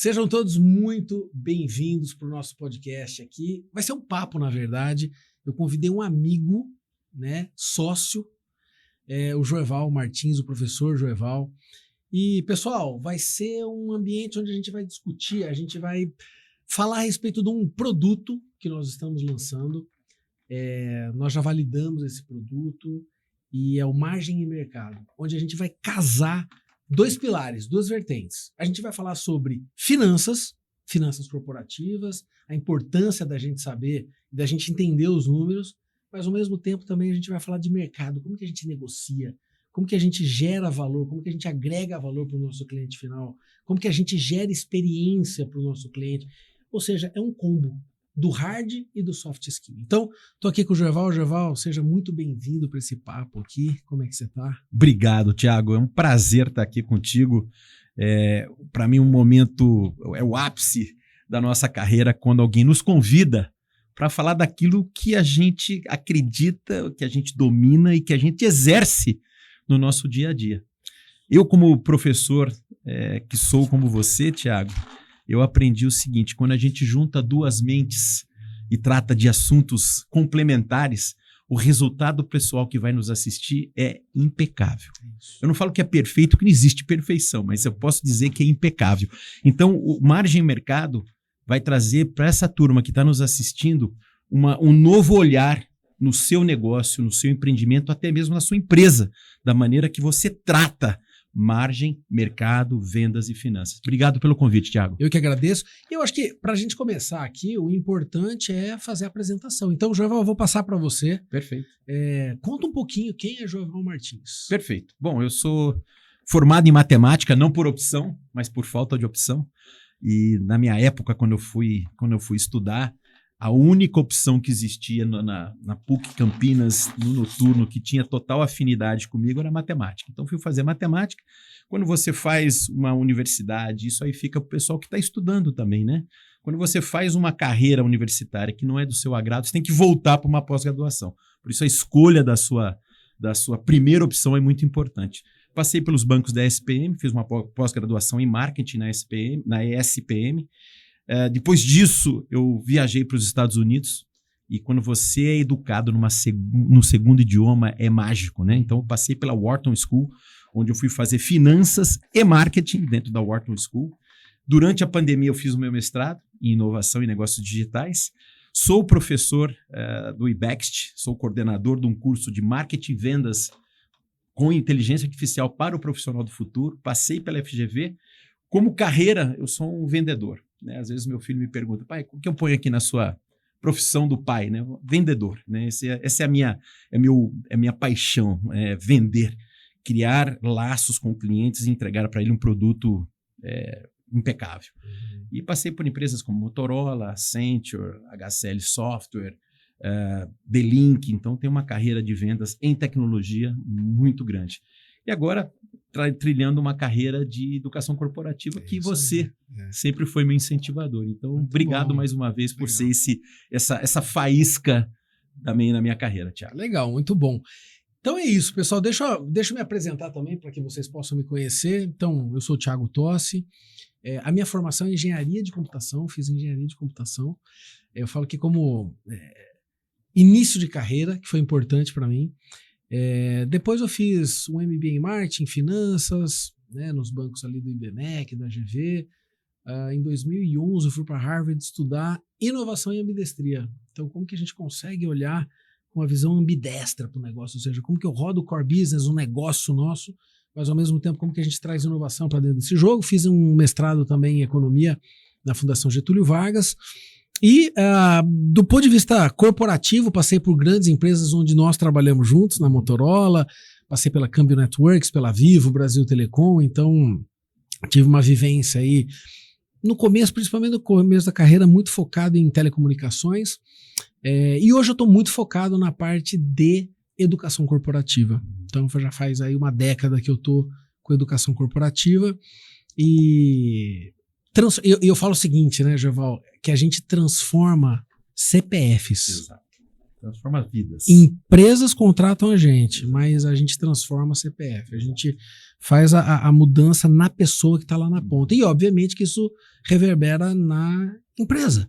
Sejam todos muito bem-vindos para o nosso podcast aqui. Vai ser um papo, na verdade. Eu convidei um amigo, né, sócio, o Joeval Martins, o professor Joeval. E, pessoal, vai ser um ambiente onde a gente vai discutir, a gente vai falar a respeito de um produto que nós estamos lançando. Nós já validamos esse produto e é o Margem e Mercado, onde a gente vai casar dois pilares, duas vertentes. A gente vai falar sobre finanças corporativas, a importância da gente saber, da gente entender os números, mas ao mesmo tempo também a gente vai falar de mercado, como que a gente negocia, como que a gente gera valor, como que a gente agrega valor para o nosso cliente final, como que a gente gera experiência para o nosso cliente. Ou seja, é um combo do hard e do soft skill. Então, estou aqui com o Joeval. Joeval, seja muito bem-vindo para esse papo aqui. Como é que você está? Obrigado, Thiago. É um prazer estar aqui contigo. Para mim, um momento, é o ápice da nossa carreira quando alguém nos convida para falar daquilo que a gente acredita, que a gente domina e que a gente exerce no nosso dia a dia. Eu, como professor que sou como você, Thiago, eu aprendi o seguinte: quando a gente junta duas mentes e trata de assuntos complementares, o resultado pessoal que vai nos assistir é impecável. Eu não falo que é perfeito, que não existe perfeição, mas eu posso dizer que é impecável. Então, o Margem Mercado vai trazer para essa turma que está nos assistindo um novo olhar no seu negócio, no seu empreendimento, até mesmo na sua empresa, da maneira que você trata margem, mercado, vendas e finanças. Obrigado pelo convite, Thiago. Eu que agradeço. Eu acho que para a gente começar aqui, o importante é fazer a apresentação. Então, Joeval, eu vou passar para você. Perfeito. Conta um pouquinho quem é Joeval Martins. Perfeito. Bom, eu sou formado em matemática, não por opção, mas por falta de opção. E na minha época, quando eu fui estudar, a única opção que existia na PUC Campinas, no noturno, que tinha total afinidade comigo, era matemática. Então, fui fazer matemática. Quando você faz uma universidade, isso aí fica para o pessoal que está estudando também, né? Quando você faz uma carreira universitária que não é do seu agrado, você tem que voltar para uma pós-graduação. Por isso, a escolha da sua primeira opção é muito importante. Passei pelos bancos da SPM, fiz uma pós-graduação em marketing na ESPM. Depois disso, eu viajei para os Estados Unidos, e quando você é educado no segundo idioma, é mágico, né? Então, eu passei pela Wharton School, onde eu fui fazer finanças e marketing dentro da Wharton School. Durante a pandemia, eu fiz o meu mestrado em inovação e negócios digitais. Sou professor do IBEXT, sou coordenador de um curso de marketing e vendas com inteligência artificial para o profissional do futuro. Passei pela FGV. Como carreira, eu sou um vendedor. Né? Às vezes meu filho me pergunta: pai, o que eu ponho aqui na sua profissão do pai? Né? Vendedor. Né? Essa é a minha paixão, vender, criar laços com clientes e entregar para ele um produto impecável. E passei por empresas como Motorola, Accenture, HCL Software, D-Link. Então, tenho uma carreira de vendas em tecnologia muito grande. E agora, trilhando uma carreira de educação corporativa, que você sempre foi meu incentivador. Então, muito obrigado bom. Mais uma vez por ser essa faísca também na minha carreira, Thiago. Legal, muito bom. Então é isso, pessoal. Deixa eu me apresentar também para que vocês possam me conhecer. Então, eu sou o Thiago Tossi. A minha formação é engenharia de computação, fiz engenharia de computação. Eu falo que como início de carreira, que foi importante para mim. Depois eu fiz um MBA em marketing, finanças, né, nos bancos ali do IBMEC, da GV. Em 2011 eu fui para Harvard estudar inovação e ambidestria. Então, como que a gente consegue olhar com uma visão ambidestra para o negócio? Ou seja, como que eu rodo o core business, um negócio nosso, mas ao mesmo tempo como que a gente traz inovação para dentro desse jogo. Fiz um mestrado também em economia na Fundação Getúlio Vargas. E do ponto de vista corporativo, passei por grandes empresas onde nós trabalhamos juntos, na Motorola, passei pela Câmbio Networks, pela Vivo, Brasil Telecom. Então tive uma vivência aí no começo, principalmente no começo da carreira, muito focado em telecomunicações. E hoje eu estou muito focado na parte de educação corporativa. Então já faz aí uma década que eu estou com educação corporativa. E eu falo o seguinte, né, Joeval, que a gente transforma CPFs. Exato. Transforma vidas. Empresas contratam a gente, mas a gente transforma a CPF. A gente faz a mudança na pessoa que está lá na ponta. E, obviamente, que isso reverbera na empresa,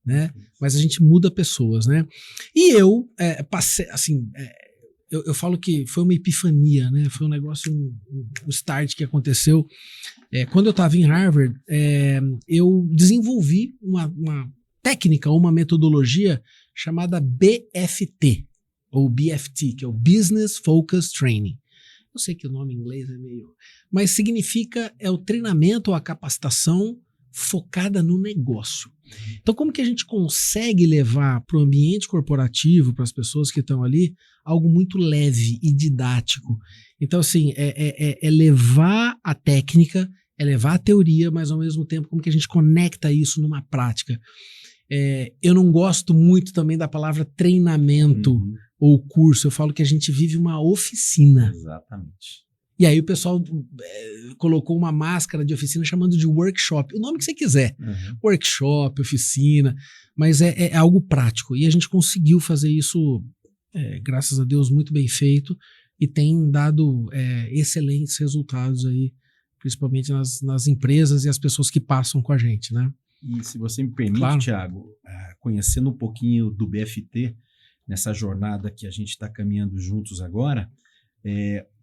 né? Mas a gente muda pessoas, né? E eu passei, assim, eu falo que foi uma epifania, né? Foi um negócio, um start que aconteceu. Quando eu estava em Harvard, eu desenvolvi uma técnica, uma metodologia chamada BFT, ou BFT, que é o Business Focus Training. Eu sei que o nome em inglês é meio... Mas significa, o treinamento ou a capacitação focada no negócio. Então, como que a gente consegue levar para o ambiente corporativo, para as pessoas que estão ali, algo muito leve e didático? Então, assim, é levar a técnica, é levar a teoria, mas ao mesmo tempo, como que a gente conecta isso numa prática? Eu não gosto muito também da palavra treinamento ou curso. Eu falo que a gente vive uma oficina. Exatamente. E aí o pessoal colocou uma máscara de oficina chamando de workshop. O nome que você quiser. Workshop, oficina. Mas é algo prático. E a gente conseguiu fazer isso, graças a Deus, muito bem feito. E tem dado excelentes resultados aí, principalmente nas empresas e as pessoas que passam com a gente, né? E se você me permite, claro. Thiago, conhecendo um pouquinho do BFT, nessa jornada que a gente está caminhando juntos agora,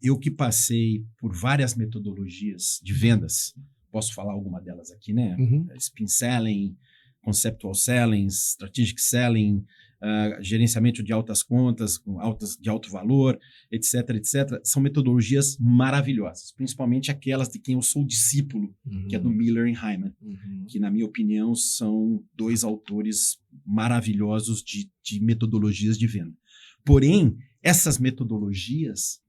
eu que passei por várias metodologias de vendas, posso falar alguma delas aqui, né? Spin Selling, Conceptual Selling, Strategic Selling, gerenciamento de altas contas, de alto valor, etc, etc. São metodologias maravilhosas, principalmente aquelas de quem eu sou discípulo, que é do Miller e Hyman, que, na minha opinião, são dois autores maravilhosos de metodologias de venda. Porém, essas metodologias,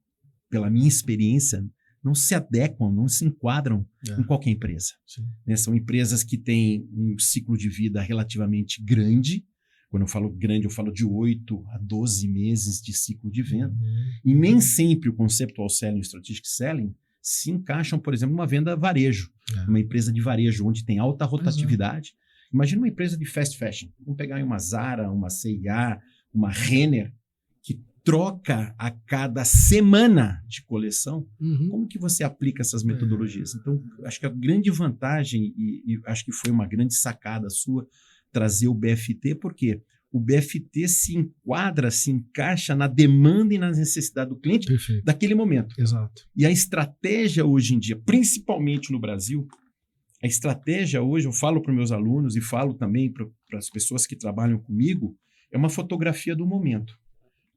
pela minha experiência, não se adequam, não se enquadram em qualquer empresa. Né? São empresas que têm um ciclo de vida relativamente grande. Quando eu falo grande, eu falo de 8 a 12 meses de ciclo de venda. E nem sempre o Conceptual Selling e o Strategic Selling se encaixam, por exemplo, numa venda varejo. Uma empresa de varejo, onde tem alta rotatividade. Imagina uma empresa de fast fashion. Vamos pegar uma Zara, uma C&A, uma Renner, que troca a cada semana de coleção. Como que você aplica essas metodologias? Então, acho que a grande vantagem, e acho que foi uma grande sacada sua, trazer o BFT, porque o BFT se enquadra, se encaixa na demanda e na necessidade do cliente daquele momento. Exato. E a estratégia hoje em dia, principalmente no Brasil, a estratégia hoje, eu falo para os meus alunos e falo também para as pessoas que trabalham comigo, é uma fotografia do momento.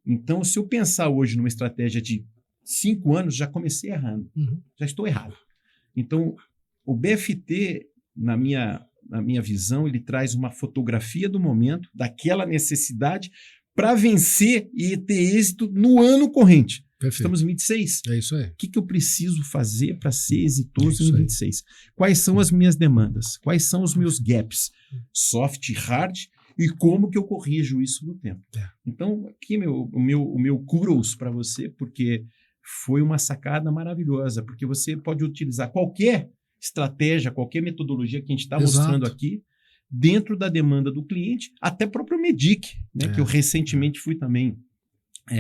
Então, se eu pensar hoje numa estratégia de 5 anos, já comecei errando. Já estou errado. Então, o BFT, na minha visão, ele traz uma fotografia do momento, daquela necessidade, para vencer e ter êxito no ano corrente. Estamos em 26. É isso aí. O que eu preciso fazer para ser exitoso em 26? Quais são as minhas demandas? Quais são os meus gaps? Soft e hard. E como que eu corrijo isso no tempo? Então, aqui o meu kudos para você, porque foi uma sacada maravilhosa, porque você pode utilizar qualquer estratégia, qualquer metodologia que a gente está mostrando aqui, dentro da demanda do cliente, até próprio MEDIC, né, que eu recentemente fui também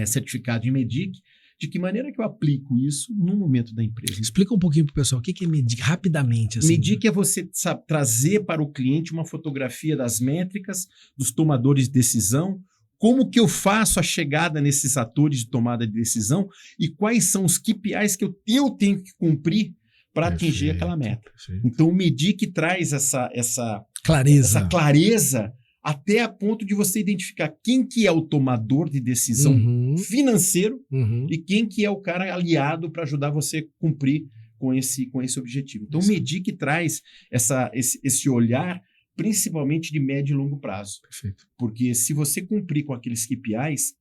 certificado em MEDIC. De que maneira que eu aplico isso no momento da empresa? Explica um pouquinho para o pessoal, o que é MEDIC, rapidamente. Assim. MEDIC é você trazer para o cliente uma fotografia das métricas, dos tomadores de decisão, como que eu faço a chegada nesses atores de tomada de decisão e quais são os KPIs que eu tenho que cumprir para atingir aquela meta. Então, o MEDIC traz essa clareza até a ponto de você identificar quem que é o tomador de decisão financeiro e quem que é o cara aliado para ajudar você a cumprir com esse objetivo. Então, o MEDIC traz esse olhar principalmente de médio e longo prazo. Porque se você cumprir com aqueles KPIs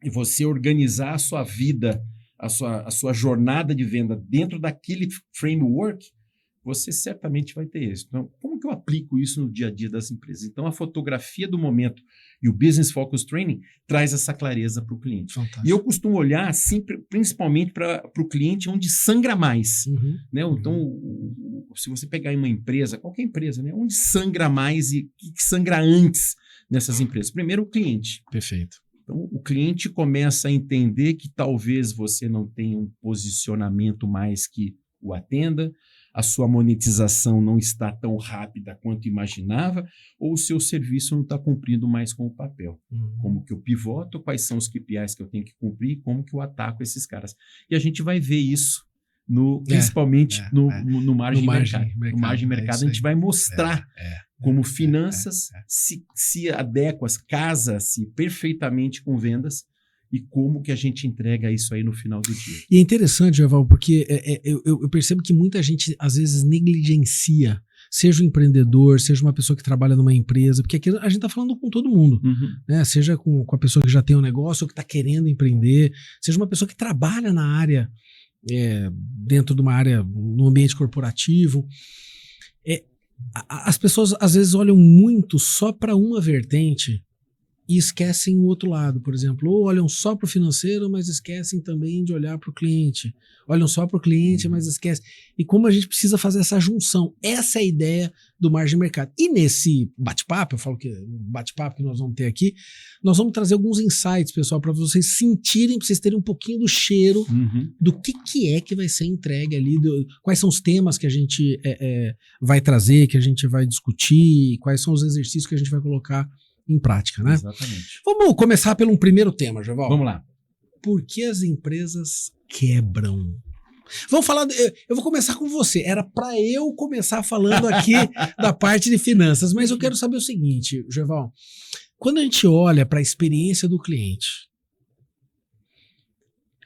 e você organizar a sua vida, a sua jornada de venda dentro daquele framework, você certamente vai ter êxito. Então, como que eu aplico isso no dia a dia das empresas? Então, a fotografia do momento e o Business Focus Training traz essa clareza para o cliente. Fantástico. E eu costumo olhar sempre, principalmente para o cliente onde sangra mais. Né? Então, se você pegar em uma empresa, qualquer empresa, né? Onde sangra mais e o que sangra antes nessas empresas? Primeiro, o cliente. Perfeito. Então, o cliente começa a entender que talvez você não tenha um posicionamento mais que o atenda, a sua monetização não está tão rápida quanto imaginava, ou o seu serviço não está cumprindo mais com o papel. Como que eu pivoto, quais são os KPIs que eu tenho que cumprir, como que eu ataco esses caras. E a gente vai ver isso, principalmente no margem de mercado. No margem de mercado a gente vai mostrar como finanças se adequa, casa-se perfeitamente com vendas, e como que a gente entrega isso aí no final do dia. E é interessante, Eval, porque eu percebo que muita gente às vezes negligencia, seja um empreendedor, seja uma pessoa que trabalha numa empresa, porque aqui a gente está falando com todo mundo, né? Seja com a pessoa que já tem um negócio ou que está querendo empreender, seja uma pessoa que trabalha na área, dentro de uma área, no ambiente corporativo. As pessoas às vezes olham muito só para uma vertente e esquecem o outro lado, por exemplo, ou olham só para o financeiro, mas esquecem também de olhar para o cliente. Olham só para o cliente, mas esquecem. E como a gente precisa fazer essa junção? Essa é a ideia do margem de mercado. E nesse bate-papo, eu falo que o bate-papo que nós vamos ter aqui, nós vamos trazer alguns insights, pessoal, para vocês sentirem, para vocês terem um pouquinho do cheiro do que é que vai ser entregue ali, quais são os temas que a gente vai trazer, que a gente vai discutir, quais são os exercícios que a gente vai colocar em prática, né? Exatamente. Vamos começar pelo um primeiro tema, Joval. Vamos lá. Por que as empresas quebram? Vamos falar. Eu vou começar com você. Era para eu começar falando aqui da parte de finanças, mas eu quero saber o seguinte, Joval. Quando a gente olha para a experiência do cliente,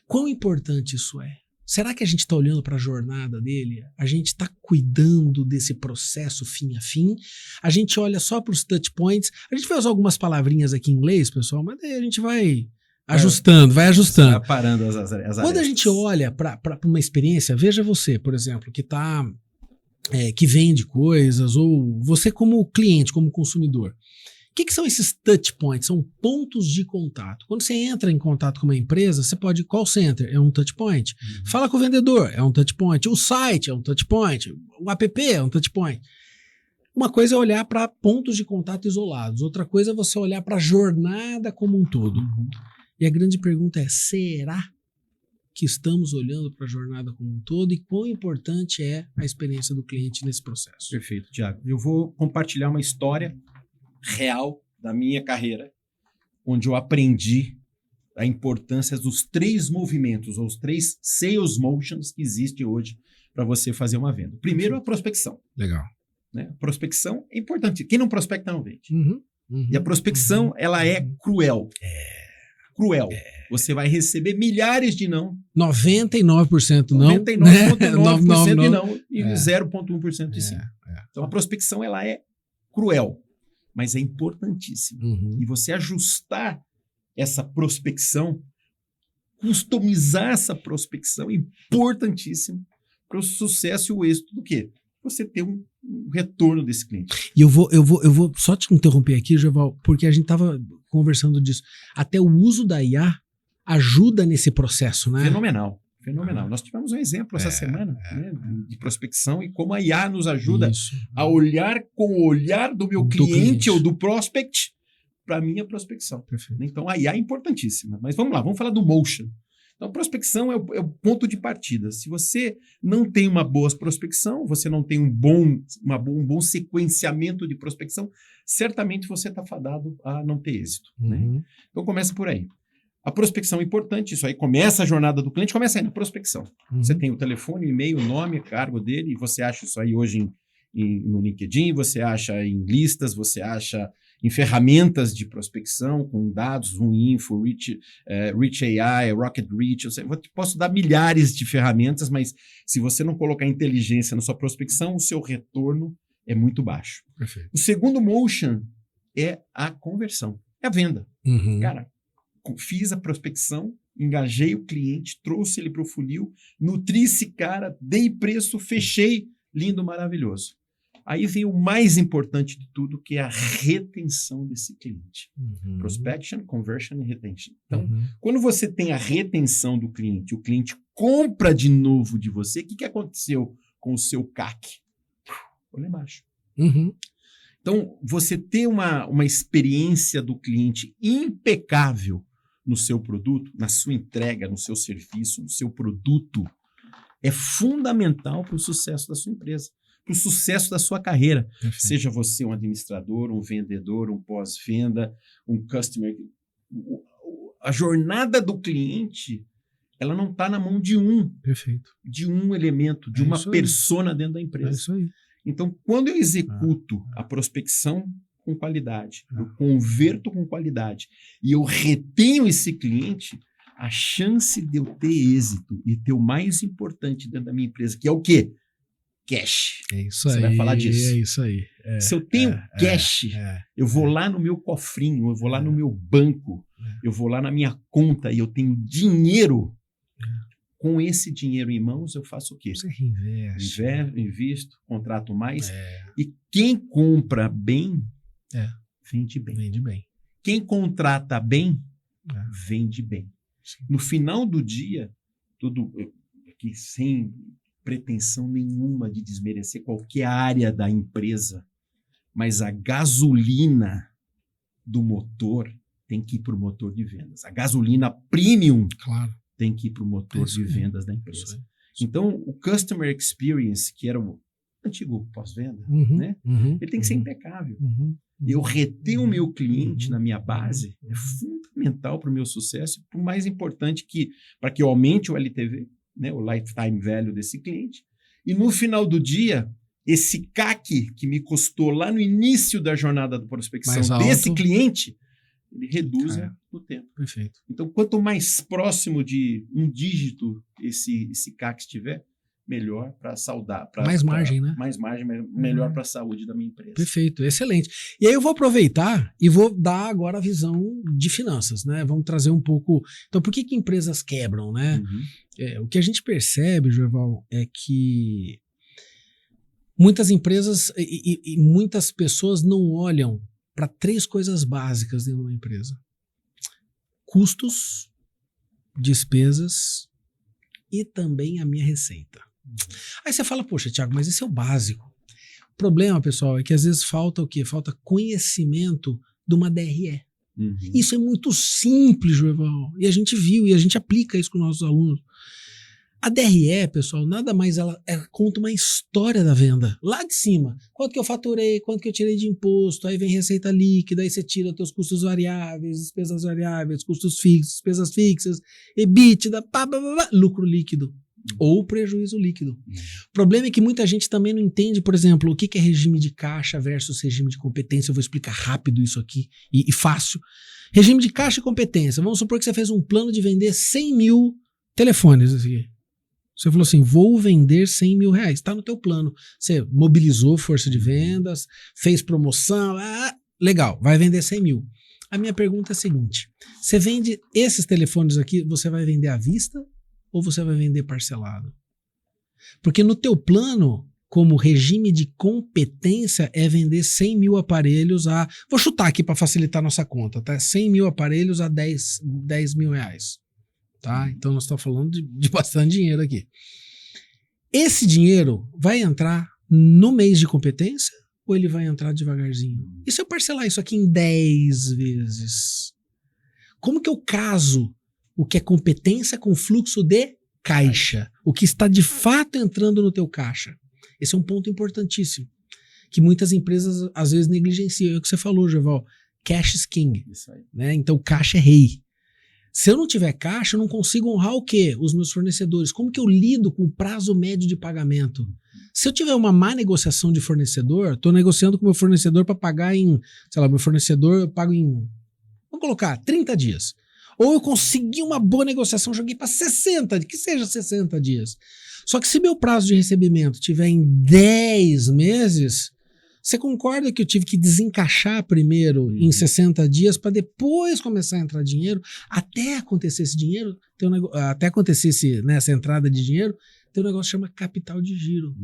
quão importante isso é? Será que a gente está olhando para a jornada dele? A gente está cuidando desse processo fim a fim? A gente olha só para os touch points? A gente vai usar algumas palavrinhas aqui em inglês, pessoal, mas daí a gente vai ajustando, vai ajustando. Parando as áreas. Quando a gente olha para uma experiência, veja você, por exemplo, que vende coisas, ou você como cliente, como consumidor. O que são esses touch points? São pontos de contato. Quando você entra em contato com uma empresa, você pode ir call center, é um touch point. Fala com o vendedor, é um touch point. O site é um touch point. O app é um touch point. Uma coisa é olhar para pontos de contato isolados. Outra coisa é você olhar para a jornada como um todo. E a grande pergunta é, será que estamos olhando para a jornada como um todo e quão importante é a experiência do cliente nesse processo? Perfeito, Thiago. Eu vou compartilhar uma história real da minha carreira, onde eu aprendi a importância dos 3 movimentos, ou os 3 sales motions que existem hoje para você fazer uma venda. Primeiro, a prospecção. Legal. Né? Prospecção é importante. Quem não prospecta não vende. E a prospecção, ela é cruel. Cruel. Você vai receber milhares de não. 99% não. 99,9% de não e 0,1% de sim. Então, a prospecção, ela é cruel, mas é importantíssima. E você ajustar essa prospecção, customizar essa prospecção é importantíssimo para o sucesso e o êxito do quê? Você ter um retorno desse cliente. E eu vou só te interromper aqui, Joval, porque a gente estava conversando disso. Até o uso da IA ajuda nesse processo, né? Fenomenal. Nós tivemos um exemplo essa semana, né, de prospecção e como a IA nos ajuda a olhar com o olhar do meu cliente ou do prospect para a minha prospecção. Perfeito. Então, a IA é importantíssima. Mas vamos lá, vamos falar do motion. Então, prospecção é o ponto de partida. Se você não tem uma boa prospecção, você não tem um bom sequenciamento de prospecção, certamente você está fadado a não ter êxito. Né? Então, começa por aí. A prospecção é importante, isso aí começa a jornada do cliente, começa aí na prospecção. Você tem o telefone, o e-mail, o nome, o cargo dele, e você acha isso aí hoje no LinkedIn, você acha em listas, você acha em ferramentas de prospecção, com dados, Info, Reach AI, Rocket Reach, eu posso dar milhares de ferramentas, mas se você não colocar inteligência na sua prospecção, o seu retorno é muito baixo. Perfeito. O segundo motion é a conversão, é a venda. Cara, fiz a prospecção, engajei o cliente, trouxe ele para o funil, nutri esse cara, dei preço, fechei, lindo, maravilhoso. Aí vem o mais importante de tudo, que é a retenção desse cliente. Prospection, conversion e retention. Então, quando você tem a retenção do cliente, o cliente compra de novo de você, o que aconteceu com o seu CAC? Olha embaixo. Então, você ter uma experiência do cliente impecável no seu produto, na sua entrega, no seu serviço, no seu produto, é fundamental para o sucesso da sua empresa, para o sucesso da sua carreira. Perfeito. Seja você um administrador, um vendedor, um pós-venda, um customer. A jornada do cliente, ela não está na mão de Perfeito. um elemento, de É uma isso aí. persona dentro da É empresa. isso aí. Então, quando eu executo a prospecção com qualidade, eu converto com qualidade e eu retenho esse cliente, a chance de eu ter êxito e ter o mais importante dentro da minha empresa, que é o quê? Cash. É isso Você aí. vai falar disso. É isso aí. Se eu tenho cash, eu vou lá no meu cofrinho, eu vou lá no meu banco, eu vou lá na minha conta e eu tenho dinheiro. Com esse dinheiro em mãos, eu faço o quê? Você reinveste. Invisto, contrato mais. E quem compra bem, vende bem. Vende bem. Quem contrata bem, vende bem. Sim. No final do dia, tudo aqui sem pretensão nenhuma de desmerecer qualquer área da empresa, mas a gasolina do motor tem que ir para o motor de vendas. A gasolina premium Claro. tem que ir para o motor de vendas da empresa. Isso aí. Então, o Customer Experience, que era o antigo pós-venda, né? Ele tem que ser impecável. Eu reter o meu cliente na minha base é fundamental para o meu sucesso e para o mais importante, para que eu aumente o LTV, né, o Lifetime Value desse cliente. E no final do dia, esse CAC que me custou lá no início da jornada da prospecção desse cliente, ele reduz no tempo. Perfeito. Então, quanto mais próximo de um dígito esse CAC estiver, melhor para saudar. Mais margem, né? Mais margem, melhor para a saúde da minha empresa. Perfeito, excelente. E aí eu vou aproveitar e vou dar agora a visão de finanças, né? Vamos trazer um pouco... Então, por que empresas quebram, né? O que a gente percebe, Joeval, é que muitas empresas e muitas pessoas não olham para 3 coisas básicas dentro de uma empresa: custos, despesas e também a minha receita. Aí você fala, poxa, Thiago, mas esse é o básico. O problema, pessoal, é que às vezes falta o quê? Falta conhecimento de uma DRE. Isso é muito simples, Joeval, e a gente viu, e a gente aplica isso com nossos alunos. A DRE, pessoal, nada mais, ela conta uma história da venda. Lá de cima, quanto que eu faturei, quanto que eu tirei de imposto, aí vem receita líquida, aí você tira os teus custos variáveis, despesas variáveis, custos fixos, despesas fixas, EBITDA, lucro líquido ou prejuízo líquido. O problema é que muita gente também não entende, por exemplo, o que é regime de caixa versus regime de competência. Eu vou explicar rápido isso aqui e fácil. Regime de caixa e competência. Vamos supor que você fez um plano de vender 100 mil telefones aqui. Você falou assim, vou vender 100 mil reais. Está no teu plano. Você mobilizou força de vendas, fez promoção, legal, vai vender 100 mil. A minha pergunta é a seguinte, você vende esses telefones aqui, você vai vender à vista ou você vai vender parcelado? Porque no teu plano, como regime de competência, é vender 100 mil aparelhos a... Vou chutar aqui para facilitar a nossa conta, tá? 100 mil aparelhos a 10 mil reais. Tá? Então nós estamos falando de bastante dinheiro aqui. Esse dinheiro vai entrar no mês de competência ou ele vai entrar devagarzinho? E se eu parcelar isso aqui em 10 vezes? Como que eu caso o que é competência com fluxo de caixa? O que está de fato entrando no teu caixa? Esse é um ponto importantíssimo, que muitas empresas às vezes negligenciam. É o que você falou, Joeval. Cash is king. Isso aí. Né? Então caixa é rei. Se eu não tiver caixa, eu não consigo honrar o quê? Os meus fornecedores. Como que eu lido com o prazo médio de pagamento? Se eu tiver uma má negociação de fornecedor, estou negociando com o meu fornecedor para pagar em, sei lá, meu fornecedor eu pago em, vamos colocar, 30 dias. Ou eu consegui uma boa negociação, joguei para 60, que seja 60 dias. Só que se meu prazo de recebimento tiver em 10 meses... Você concorda que eu tive que desencaixar primeiro em 60 dias para depois começar a entrar dinheiro? Até acontecer esse dinheiro, até acontecer essa entrada de dinheiro, tem um negócio que chama capital de giro.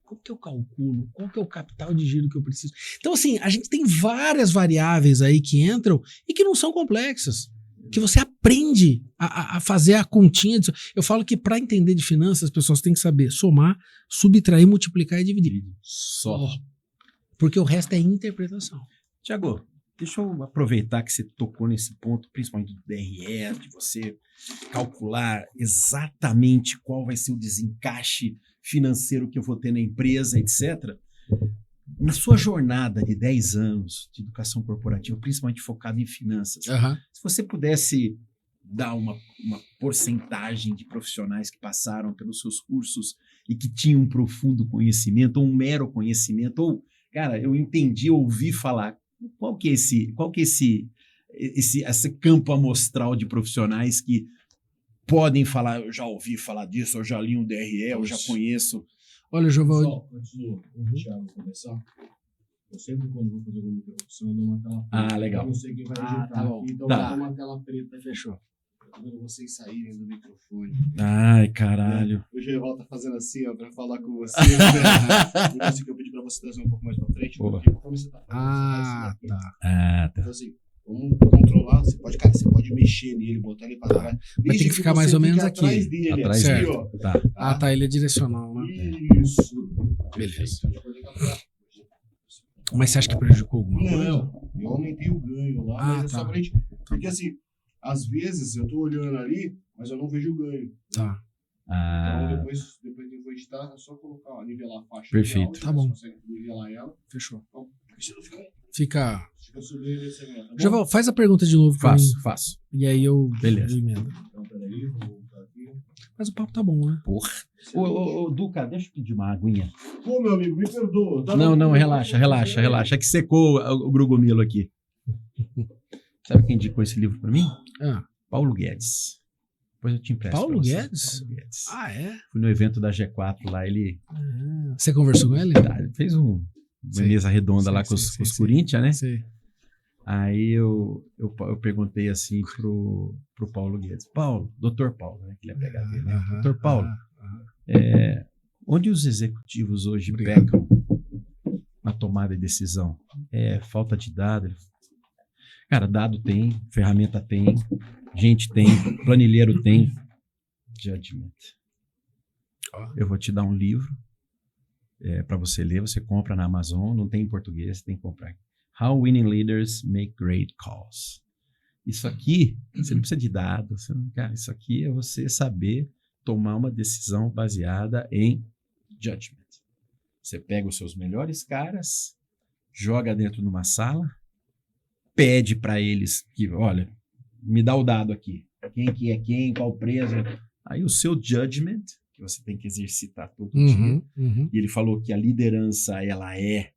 Como que eu calculo? Qual que é o capital de giro que eu preciso? Então, assim, a gente tem várias variáveis aí que entram e que não são complexas. Que você aprende a fazer a continha. Eu falo que para entender de finanças, as pessoas têm que saber somar, subtrair, multiplicar e dividir. Só. Porque o resto é interpretação. Tiago, deixa eu aproveitar que você tocou nesse ponto, principalmente do DRE, de você calcular exatamente qual vai ser o desencaixe financeiro que eu vou ter na empresa, etc. Na sua jornada de 10 anos de educação corporativa, principalmente focada em finanças, se você pudesse dar uma porcentagem de profissionais que passaram pelos seus cursos e que tinham um profundo conhecimento, ou um mero conhecimento, ou, cara, eu entendi, ouvi falar, qual que é esse campo amostral de profissionais que podem falar, eu já ouvi falar disso, eu já li um DRE, eu já conheço. Olha, Joval... Pessoal, antes do Thiago começar, eu sempre, quando vou fazer alguma interrupção, eu dou uma tela preta. Legal. Eu não sei quem vai editar tá bom. aqui, então Tá. eu dou uma tela preta. Fechou. Quando vocês saírem do microfone. Ai, caralho. O Geval tá fazendo assim, ó, pra falar com vocês. Né? Então, assim, que eu pedi pra você trazer um pouco mais pra frente. Boa. Porque como você tá falando, você vai Tá. Tá. Então, assim, vamos controlar. Você pode mexer nele, botar ele pra trás. Vai ter que ficar mais ou menos aqui. Atrás dele, Atrás assim, dele. ó. Tá. Tá, ele é direcional, né? Isso. Beleza. Mas você acha que prejudicou alguma coisa? Não, eu aumentei o ganho lá, mas é só pra gente. Porque assim, às vezes eu tô olhando ali, mas eu não vejo o ganho. Tá. Então depois que eu for editar, é só colocar, nivelar a faixa. Perfeito. De áudio, Tá bom. Você consegue nivelar ela. Fechou. Então, você não Fica... fica subindo e descendo. Tá bom? Joval, faz a pergunta de novo pra mim. Faço. E aí eu... Beleza. eu emendo. Então, peraí, vou voltar aqui. Mas o papo tá bom, né? Porra. Ô, Duca, deixa eu pedir uma aguinha. Pô, meu amigo, me perdoa. Tá Não, bom? relaxa. É que secou o grugomilo aqui. Sabe quem indicou esse livro pra mim? Paulo Guedes. Depois eu te empresto. Paulo pra você. Guedes? Paulo Guedes. Ah, é? Fui no evento da G4 lá, ele Você conversou com ele? fez uma Sim. mesa redonda Sim, lá sim, com os sim. Corinthians, né? Sei. Aí eu perguntei assim pro Paulo Guedes. Paulo, Dr. Paulo, né? Que ele é PhD, né? Dr. Paulo, onde os executivos hoje pecam na tomada de decisão? É falta de dado? Cara, dado tem, ferramenta tem, gente tem, planilheiro tem. Judgment. Eu vou te dar um livro para você ler, você compra na Amazon, não tem em português, você tem que comprar. How Winning Leaders Make Great Calls. Isso aqui, você não precisa de dados, cara, isso aqui é você saber tomar uma decisão baseada em judgment. Você pega os seus melhores caras, joga dentro de uma sala, pede para eles que, olha, me dá o dado aqui. Quem que é quem, qual preso. Aí o seu judgment, que você tem que exercitar todo dia. E ele falou que a liderança, ela é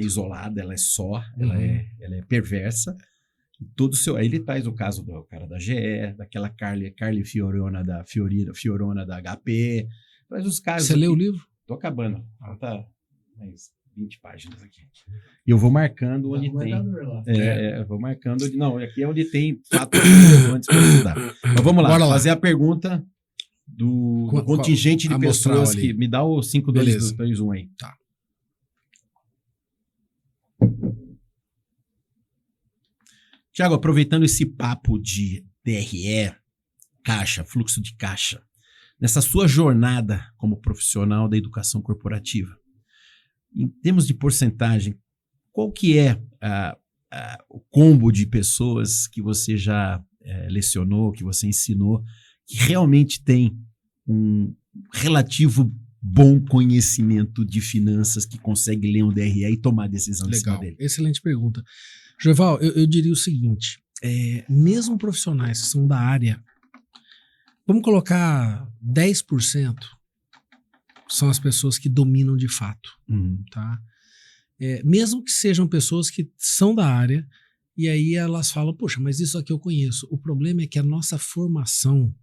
isolada, ela é só, ela é perversa. E todo aí ele traz o caso do cara da GE, daquela Carly Fiorona da Fiorona da HP. Traz os casos. Você leu o livro? Tô acabando. Falta mais 20 páginas aqui. E eu vou marcando onde tem. Eu vou marcando onde. Não, aqui é onde tem fatos relevantes para estudar. Mas vamos lá, Bora lá. fazer a pergunta do contingente de pessoas que. Me dá o 5, 2, 2, 1 aí. Tá. Tiago, aproveitando esse papo de DRE, caixa, fluxo de caixa, nessa sua jornada como profissional da educação corporativa, em termos de porcentagem, qual que é o combo de pessoas que você já lecionou, que você ensinou, que realmente tem um relativo bom conhecimento de finanças, que consegue ler um DRE e tomar decisão em cima dele? Excelente pergunta. Joval, eu diria o seguinte, mesmo profissionais que são da área, vamos colocar 10% são as pessoas que dominam de fato, tá? Mesmo que sejam pessoas que são da área, e aí elas falam, poxa, mas isso aqui eu conheço. O problema é que a nossa formação,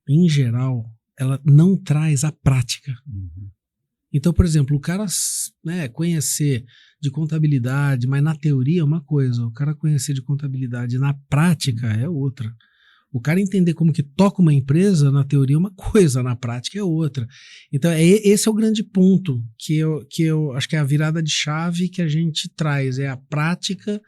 em geral, ela não traz a prática. Então, por exemplo, o cara conhecer de contabilidade, mas na teoria é uma coisa, o cara conhecer de contabilidade na prática é outra. O cara entender como que toca uma empresa, na teoria é uma coisa, na prática é outra. Então, esse é o grande ponto que eu acho que é a virada de chave que a gente traz, é a prática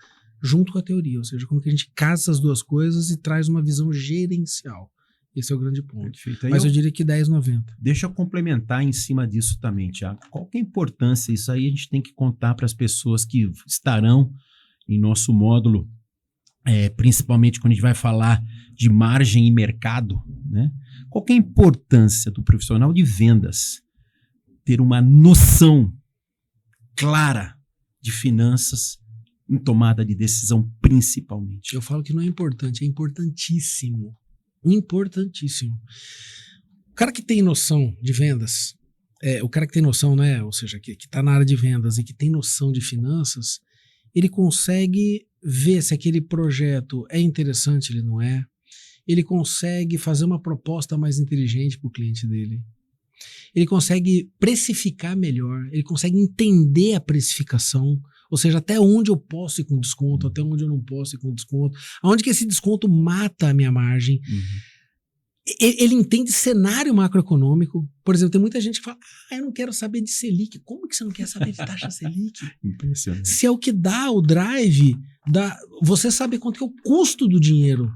junto com a teoria, ou seja, como que a gente casa as duas coisas e traz uma visão gerencial. Esse é o grande ponto. Perfeito. Mas eu diria que 10-90. Deixa eu complementar em cima disso também, Tiago. Qual que é a importância? Isso aí a gente tem que contar para as pessoas que estarão em nosso módulo, principalmente quando a gente vai falar de margem e mercado, né? Qual que é a importância do profissional de vendas ter uma noção clara de finanças em tomada de decisão, principalmente? Eu falo que não é importante, é importantíssimo. Importantíssimo. O cara que tem noção de vendas, o cara que tem noção, né, ou seja, que está na área de vendas e que tem noção de finanças, ele consegue ver se aquele projeto é interessante, ele não é. Ele consegue fazer uma proposta mais inteligente para o cliente dele. Ele consegue precificar melhor, ele consegue entender a precificação, ou seja, até onde eu posso ir com desconto, até onde eu não posso ir com desconto, aonde que esse desconto mata a minha margem. Ele entende cenário macroeconômico. Por exemplo, tem muita gente que fala, eu não quero saber de Selic. Como que você não quer saber de taxa Selic? Impressionante. Se é o que dá o drive, você sabe quanto que é o custo do dinheiro.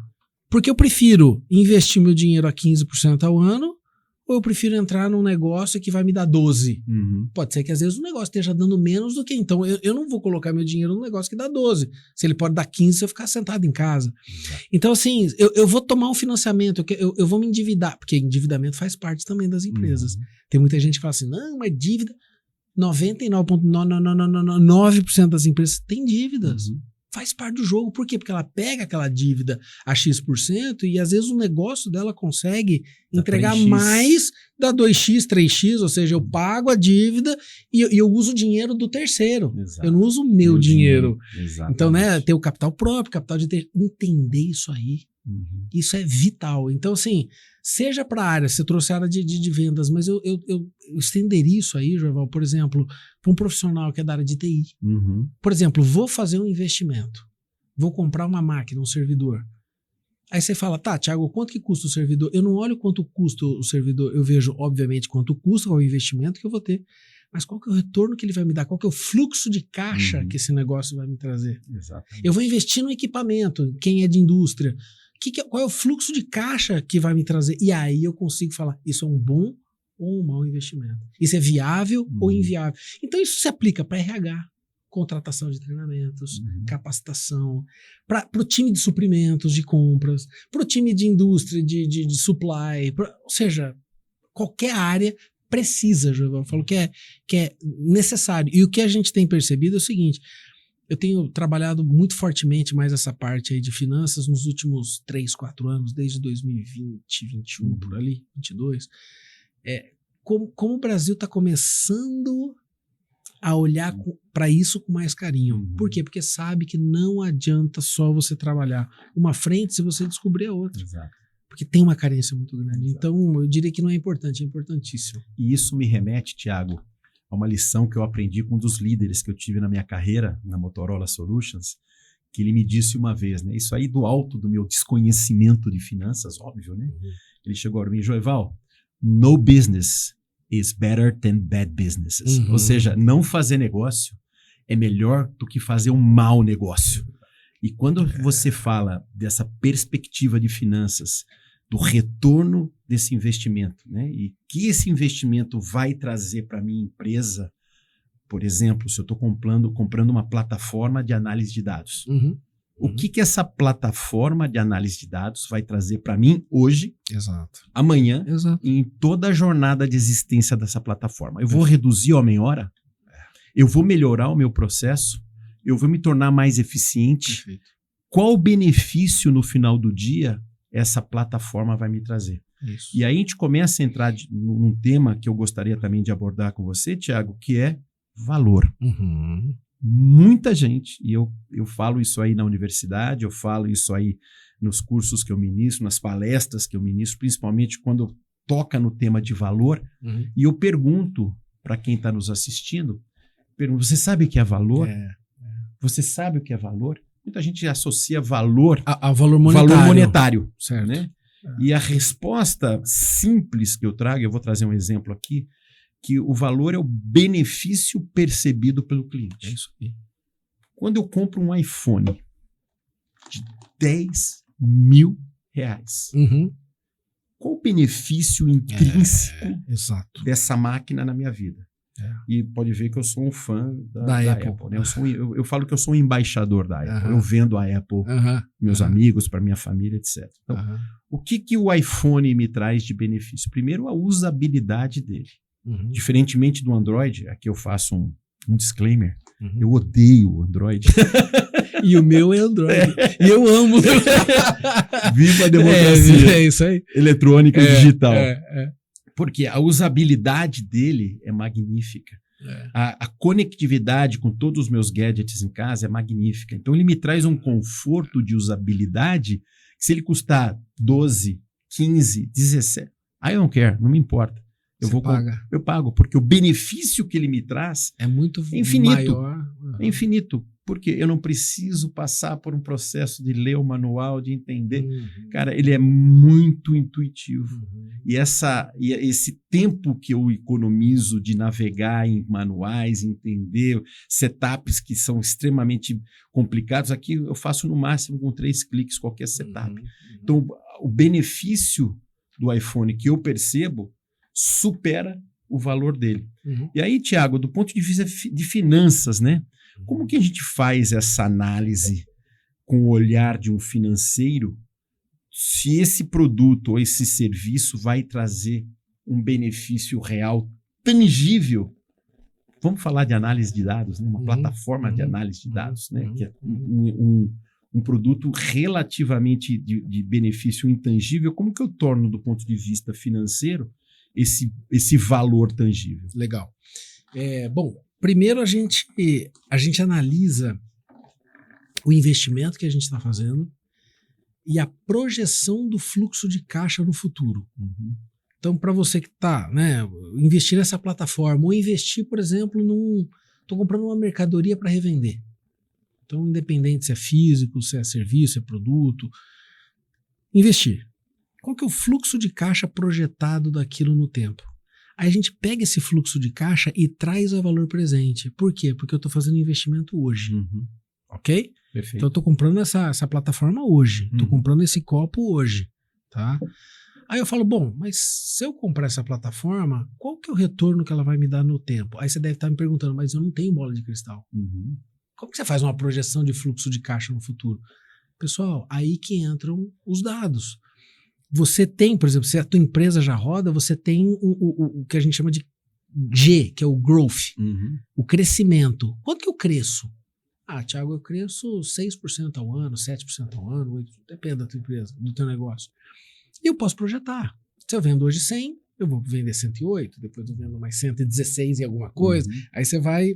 Porque eu prefiro investir meu dinheiro a 15% ao ano, ou eu prefiro entrar num negócio que vai me dar 12%. Pode ser que às vezes o negócio esteja dando menos do que... Então eu não vou colocar meu dinheiro num negócio que dá 12%. Se ele pode dar 15%, se eu ficar sentado em casa. Então assim, eu vou tomar um financiamento, eu vou me endividar, porque endividamento faz parte também das empresas. Tem muita gente que fala assim, não, mas dívida... 99,9% das empresas têm dívidas. Faz parte do jogo. Por quê? Porque ela pega aquela dívida a X% e às vezes o negócio dela consegue entregar 3x. mais da 2x, 3x, ou seja, eu pago a dívida e eu uso o dinheiro do terceiro. Exato. Eu não uso o meu dinheiro. Então, né, ter o capital próprio, capital de ter, entender isso aí. Isso é vital. Então, assim, seja para a área, você trouxe a área de vendas, mas eu estenderia isso aí, Joval, por exemplo, para um profissional que é da área de TI. Por exemplo, vou fazer um investimento, vou comprar uma máquina, um servidor. Aí você fala, tá, Thiago, quanto que custa o servidor? Eu não olho quanto custa o servidor, eu vejo, obviamente, quanto custa o investimento que eu vou ter, mas qual que é o retorno que ele vai me dar? Qual que é o fluxo de caixa que esse negócio vai me trazer? Exatamente. Eu vou investir no equipamento, quem é de indústria, qual é o fluxo de caixa que vai me trazer? E aí eu consigo falar, isso é um bom ou um mau investimento? Isso é viável ou inviável? Então isso se aplica para RH, contratação de treinamentos, capacitação, para o time de suprimentos, de compras, para o time de indústria, de supply, ou seja, qualquer área precisa, eu falo que é necessário. E o que a gente tem percebido é o seguinte, eu tenho trabalhado muito fortemente mais essa parte aí de finanças nos últimos 3, 4 anos, desde 2020, 2021, por ali, 22. Como o Brasil está começando a olhar para isso com mais carinho. Por quê? Porque sabe que não adianta só você trabalhar uma frente se você descobrir a outra. Exato. Porque tem uma carência muito grande. Exato. Então, eu diria que não é importante, é importantíssimo. E isso me remete, Thiago, a uma lição que eu aprendi com um dos líderes que eu tive na minha carreira, na Motorola Solutions, que ele me disse uma vez, né? Isso aí do alto do meu desconhecimento de finanças, óbvio, né? Ele chegou a mim, Joeval, no business is better than bad businesses. Ou seja, não fazer negócio é melhor do que fazer um mau negócio. E quando você fala dessa perspectiva de finanças, do retorno desse investimento, né? E que esse investimento vai trazer para a minha empresa, por exemplo, se eu estou comprando uma plataforma de análise de dados. O que essa plataforma de análise de dados vai trazer para mim hoje, amanhã, e em toda a jornada de existência dessa plataforma? Eu vou reduzir homem-hora? Eu vou melhorar o meu processo? Eu vou me tornar mais eficiente? Perfeito. Qual o benefício no final do dia essa plataforma vai me trazer? Isso. E aí a gente começa a entrar num tema que eu gostaria também de abordar com você, Thiago, que é valor. Muita gente, e eu falo isso aí na universidade, eu falo isso aí nos cursos que eu ministro, nas palestras que eu ministro, principalmente quando toca no tema de valor, e eu pergunto para quem está nos assistindo, você sabe o que é valor? Você sabe o que é valor? Muita gente associa valor a valor monetário. Valor monetário, certo? Né? E a resposta simples que eu trago, eu vou trazer um exemplo aqui, que o valor é o benefício percebido pelo cliente. É isso aí. Quando eu compro um iPhone de R$10.000, qual o benefício intrínseco dessa máquina na minha vida? E pode ver que eu sou um fã da Apple. Apple, né? Eu falo que eu sou um embaixador da Apple. Eu vendo a Apple, meus amigos, para minha família, etc. Então, o que o iPhone me traz de benefício? Primeiro, a usabilidade dele. Diferentemente do Android, aqui eu faço um disclaimer, eu odeio o Android. E o meu é Android. E eu amo. Viva a democracia. É isso aí. Eletrônica e digital. Porque a usabilidade dele é magnífica. A conectividade com todos os meus gadgets em casa é magnífica. Então ele me traz um conforto de usabilidade que se ele custar 12, 15, 17, I don't care, não me importa. Eu pago, porque o benefício que ele me traz é muito infinito. Maior. É infinito, porque eu não preciso passar por um processo de ler o manual, de entender. Cara, ele é muito intuitivo. E esse tempo que eu economizo de navegar em manuais, entender setups que são extremamente complicados, aqui eu faço no máximo com 3 cliques qualquer setup. Então, o benefício do iPhone que eu percebo supera o valor dele. E aí, Thiago, do ponto de vista de finanças, né? Como que a gente faz essa análise com o olhar de um financeiro se esse produto ou esse serviço vai trazer um benefício real, tangível? Vamos falar de análise de dados, né? Uma plataforma de análise de dados, né? Que é um produto relativamente de benefício intangível. Como que eu torno, do ponto de vista financeiro, esse valor tangível? Legal. Bom, primeiro a gente analisa o investimento que a gente está fazendo e a projeção do fluxo de caixa no futuro. Então, para você que está, investir nessa plataforma ou investir, por exemplo, estou comprando uma mercadoria para revender. Então, independente se é físico, se é serviço, se é produto, investir. Qual que é o fluxo de caixa projetado daquilo no tempo? Aí a gente pega esse fluxo de caixa e traz a valor presente. Por quê? Porque eu estou fazendo investimento hoje. Ok? Perfeito. Então eu estou comprando essa plataforma hoje. Estou comprando esse copo hoje. Tá? Aí eu falo, bom, mas se eu comprar essa plataforma, qual que é o retorno que ela vai me dar no tempo? Aí você deve estar me perguntando, mas eu não tenho bola de cristal. Como que você faz uma projeção de fluxo de caixa no futuro? Pessoal, aí que entram os dados. Você tem, por exemplo, se a tua empresa já roda, você tem o que a gente chama de G, que é o growth, o crescimento. Quanto que eu cresço? Thiago, eu cresço 6% ao ano, 7% ao ano, 8%, depende da tua empresa, do teu negócio. E eu posso projetar. Se eu vendo hoje 100, eu vou vender 108, depois eu vendo mais 116 e alguma coisa, aí você vai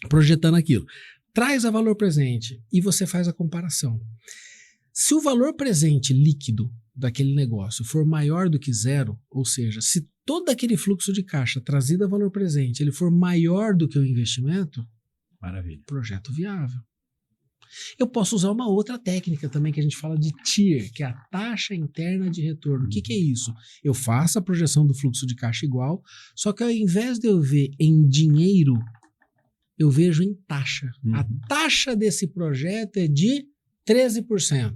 projetando aquilo. Traz a valor presente e você faz a comparação. Se o valor presente líquido daquele negócio for maior do que zero, ou seja, se todo aquele fluxo de caixa trazido a valor presente ele for maior do que o investimento, maravilha, projeto viável. Eu posso usar uma outra técnica também que a gente fala de TIR, que é a taxa interna de retorno. O que é isso? Eu faço a projeção do fluxo de caixa igual, só que ao invés de eu ver em dinheiro, eu vejo em taxa. A taxa desse projeto é de 13%.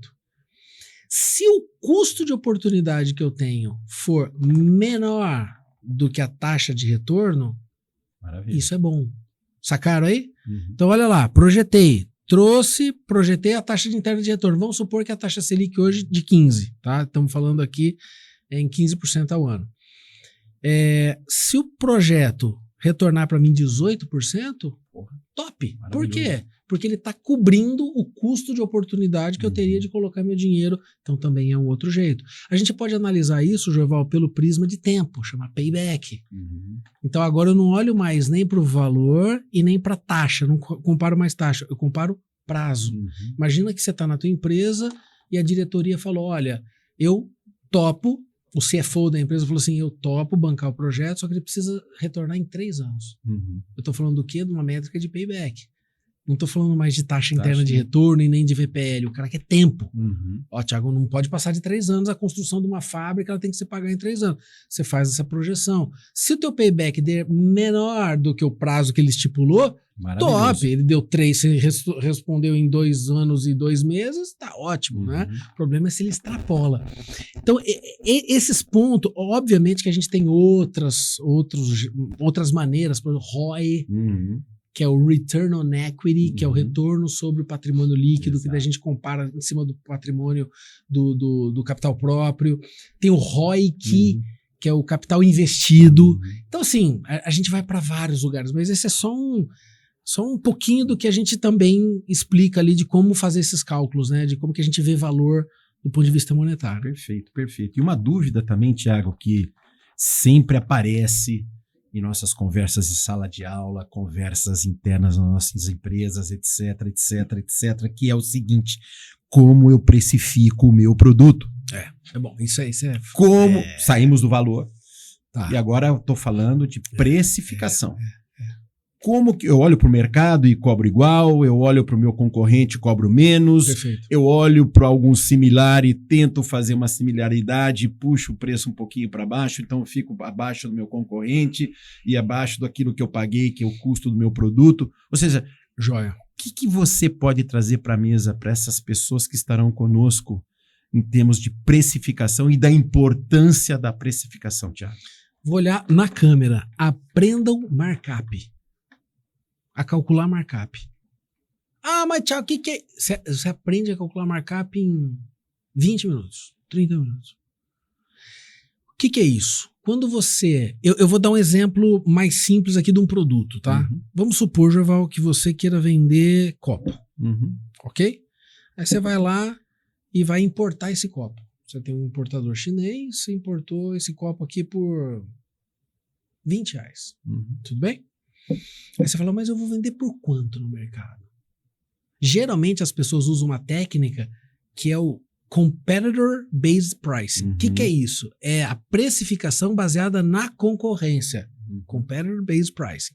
Se o custo de oportunidade que eu tenho for menor do que a taxa de retorno, maravilha, isso é bom. Sacaram aí? Então, olha lá, projetei a taxa de interna de retorno. Vamos supor que a taxa Selic hoje de 15%, tá? Estamos falando aqui em 15% ao ano. Se o projeto retornar para mim 18%, top. Por quê? Porque ele está cobrindo o custo de oportunidade que eu teria de colocar meu dinheiro. Então também é um outro jeito. A gente pode analisar isso, Joval, pelo prisma de tempo, chama payback. Então agora eu não olho mais nem para o valor e nem para a taxa, não comparo mais taxa, eu comparo prazo. Imagina que você está na tua empresa e a diretoria falou, olha, eu topo, o CFO da empresa falou assim, eu topo bancar o projeto, só que ele precisa retornar em 3 anos. Eu estou falando do quê? De uma métrica de payback. Não tô falando mais de taxa interna de retorno e nem de VPL. O cara quer tempo. Ó, Thiago, não pode passar de 3 anos a construção de uma fábrica, ela tem que ser paga em 3 anos. Você faz essa projeção. Se o teu payback der menor do que o prazo que ele estipulou, top. Ele deu 3, você respondeu em 2 anos e 2 meses, tá ótimo, né? O problema é se ele extrapola. Então, esses pontos, obviamente que a gente tem outras maneiras, por exemplo, ROI, que é o Return on Equity, que é o retorno sobre o patrimônio líquido, que a gente compara em cima do patrimônio do capital próprio. Tem o ROIC, que é o capital investido. Então, assim, a gente vai para vários lugares, mas esse é só um pouquinho do que a gente também explica ali de como fazer esses cálculos, né? De como que a gente vê valor do ponto de vista monetário. Perfeito, perfeito. E uma dúvida também, Thiago, que sempre aparece em nossas conversas de sala de aula, conversas internas nas nossas empresas, etc, que é o seguinte: como eu precifico o meu produto? É bom, isso é... Como saímos do valor, Tá. e agora eu estou falando de precificação. Como que eu olho para o mercado e cobro igual, eu olho para o meu concorrente e cobro menos, Perfeito. eu olho para algum similar e tento fazer uma similaridade e puxo o preço um pouquinho para baixo, então eu fico abaixo do meu concorrente e abaixo daquilo que eu paguei, que é o custo do meu produto. Ou seja, Joia. o que você pode trazer para a mesa para essas pessoas que estarão conosco em termos de precificação e da importância da precificação, Thiago? Vou olhar na câmera. Aprendam markup. A calcular markup. Ah, mas Thiago, o que é? Você aprende a calcular markup em 20 minutos, 30 minutos. O que é isso? Quando você... Eu vou dar um exemplo mais simples aqui de um produto, tá? Vamos supor, Joval, que você queira vender copo. Ok? Aí você vai lá e vai importar esse copo. Você tem um importador chinês, você importou esse copo aqui por R$20. Tudo bem? Aí você fala, mas eu vou vender por quanto no mercado? Geralmente as pessoas usam uma técnica que é o Competitor Based Pricing. O que é isso? É a precificação baseada na concorrência. Competitor Based Pricing.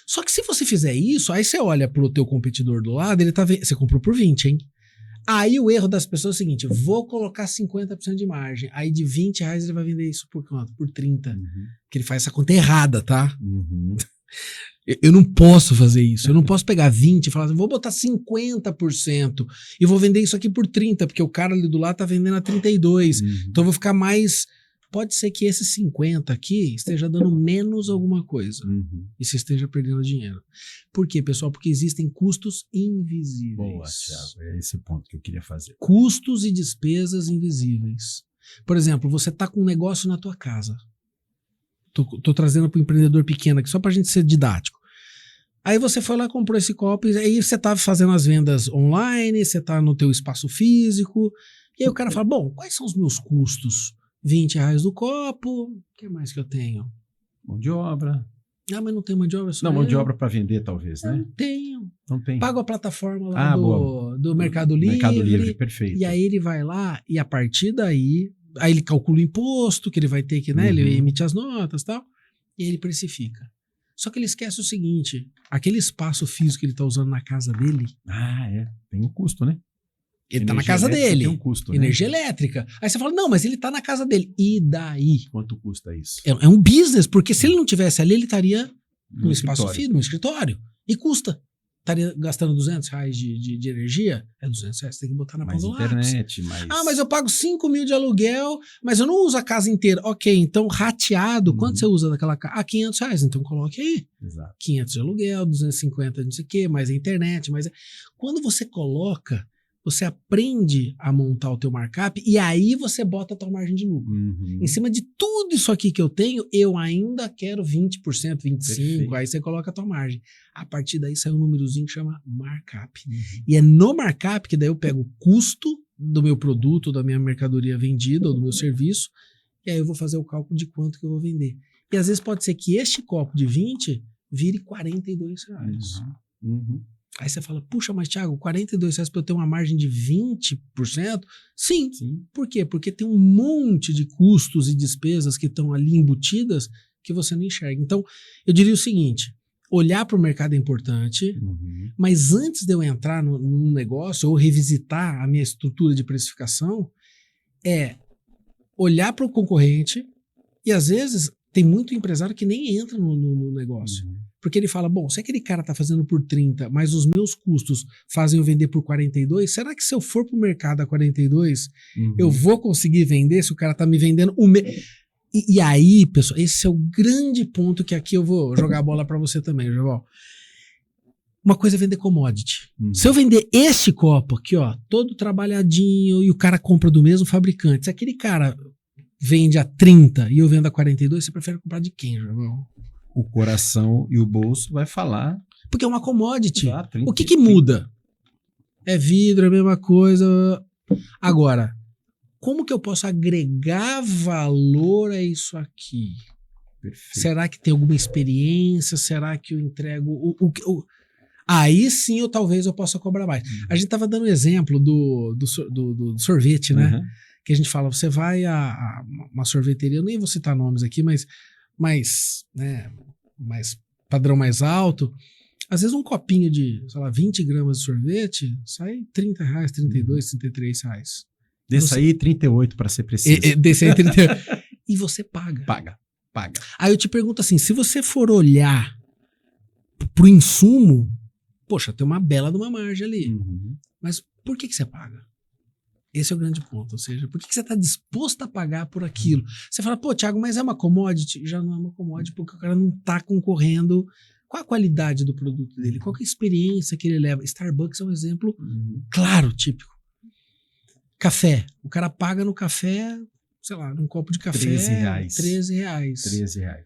Só que se você fizer isso, aí você olha pro teu competidor do lado, ele tá você comprou por 20, hein? Aí o erro das pessoas é o seguinte: vou colocar 50% de margem. Aí de R$20 ele vai vender isso por quanto? Por 30. Que ele faz essa conta errada, tá? Eu não posso fazer isso. Eu não posso pegar 20 e falar assim, vou botar 50% e vou vender isso aqui por 30, porque o cara ali do lado tá vendendo a 32. Então eu vou ficar mais... Pode ser que esse 50 aqui esteja dando menos alguma coisa. E você esteja perdendo dinheiro. Por quê, pessoal? Porque existem custos invisíveis. Boa, Thiago. É esse o ponto que eu queria fazer. Custos e despesas invisíveis. Por exemplo, você tá com um negócio na tua casa. Tô trazendo para o empreendedor pequeno aqui, só para a gente ser didático. Aí você foi lá, comprou esse copo, e aí você tá fazendo as vendas online, você tá no teu espaço físico, e aí o cara fala, bom, quais são os meus custos? R$20 do copo, o que mais que eu tenho? Mão de obra. Ah, mas não tem mão de obra? Não, mão de obra para vender, talvez, né? Não tenho. Não tem. Pago a plataforma lá do Mercado Livre. Mercado Livre, perfeito. E aí ele vai lá, e a partir daí... Aí ele calcula o imposto que ele vai ter que, né? Ele emite as notas e tal, e ele precifica. Só que ele esquece o seguinte: aquele espaço físico que ele tá usando na casa dele. Tem um custo, né? Ele tá na casa dele. Tem um custo, energia elétrica. Aí você fala, não, mas ele tá na casa dele. E daí? Quanto custa isso? É um business, porque se ele não tivesse ali, ele estaria no espaço físico, no escritório. E custa. Estaria gastando R$200 de energia? É R$200, você tem que botar na ponta do lápis. Internet, mais... Ah, mas eu pago 5 mil de aluguel, mas eu não uso a casa inteira. Ok, então rateado, quanto você usa daquela casa? R$500, então coloque aí. Exato. 500 de aluguel, 250 não sei o quê, mais a internet, mais... Quando você coloca, você aprende a montar o teu markup e aí você bota a tua margem de lucro. Em cima de tudo isso aqui que eu tenho, eu ainda quero 20%, 25%, perfeito. Aí você coloca a tua margem. A partir daí sai um númerozinho que chama markup. E é no markup que daí eu pego o custo do meu produto, da minha mercadoria vendida ou do meu serviço, e aí eu vou fazer o cálculo de quanto que eu vou vender. E às vezes pode ser que este copo de 20 vire R$42. Aí você fala, puxa, mas Thiago, R$42 para eu ter uma margem de 20%? Sim. Por quê? Porque tem um monte de custos e despesas que estão ali embutidas que você não enxerga. Então, eu diria o seguinte, olhar para o mercado é importante, mas antes de eu entrar num negócio ou revisitar a minha estrutura de precificação, é olhar para o concorrente e às vezes tem muito empresário que nem entra no negócio. Porque ele fala, bom, se aquele cara tá fazendo por 30, mas os meus custos fazem eu vender por 42, será que se eu for pro mercado a 42, eu vou conseguir vender se o cara tá me vendendo E aí, pessoal, esse é o grande ponto que aqui eu vou jogar a bola para você também, João. Uma coisa é vender commodity. Se eu vender esse copo aqui, ó, todo trabalhadinho, e o cara compra do mesmo fabricante, se aquele cara vende a 30 e eu vendo a 42, você prefere comprar de quem, João? O coração e o bolso vai falar. Porque é uma commodity. Exato, o que muda? É vidro, é a mesma coisa. Agora, como que eu posso agregar valor a isso aqui? Perfeito. Será que tem alguma experiência? Será que eu entrego aí sim talvez eu possa cobrar mais. A gente estava dando exemplo do sorvete, né? Que a gente fala, você vai a uma sorveteria, eu nem vou citar nomes aqui, mas padrão mais alto, às vezes um copinho de, sei lá, 20 gramas de sorvete sai R$30, R$32, R$33. Desse aí, 38 para ser preciso. Desse aí, 38. E você paga. Paga. Aí eu te pergunto assim, se você for olhar pro insumo, poxa, tem uma bela de uma margem ali. Mas por que você paga? Esse é o grande ponto. Ou seja, por que você está disposto a pagar por aquilo? Você fala, pô, Thiago, mas é uma commodity? Já não é uma commodity porque o cara não está concorrendo. Qual a qualidade do produto dele? Qual que é a experiência que ele leva? Starbucks é um exemplo claro, típico. Café. O cara paga no café, sei lá, num copo de café, R$13.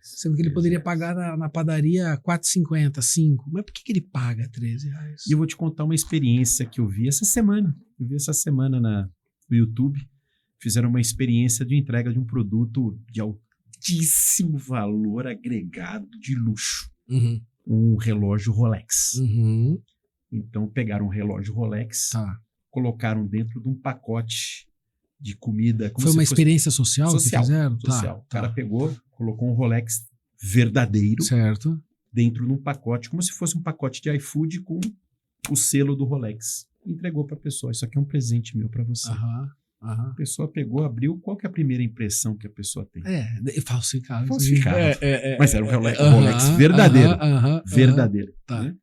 Sendo que ele poderia pagar na padaria R$4,50, R$5. Mas por que ele paga R$13? E eu vou te contar uma experiência que eu vi essa semana. Eu vi essa semana no YouTube. Fizeram uma experiência de entrega de um produto de altíssimo valor agregado de luxo. Um relógio Rolex. Então pegaram um relógio Rolex, colocaram dentro de um pacote de comida. Foi uma experiência social que fizeram? Social. O cara pegou, colocou um Rolex verdadeiro dentro de um pacote, como se fosse um pacote de iFood com o selo do Rolex. Entregou para a pessoa. Isso aqui é um presente meu para você. A pessoa pegou, abriu. Qual que é a primeira impressão que a pessoa tem? Falsificado. Mas era um Rolex verdadeiro. Verdadeiro. Né?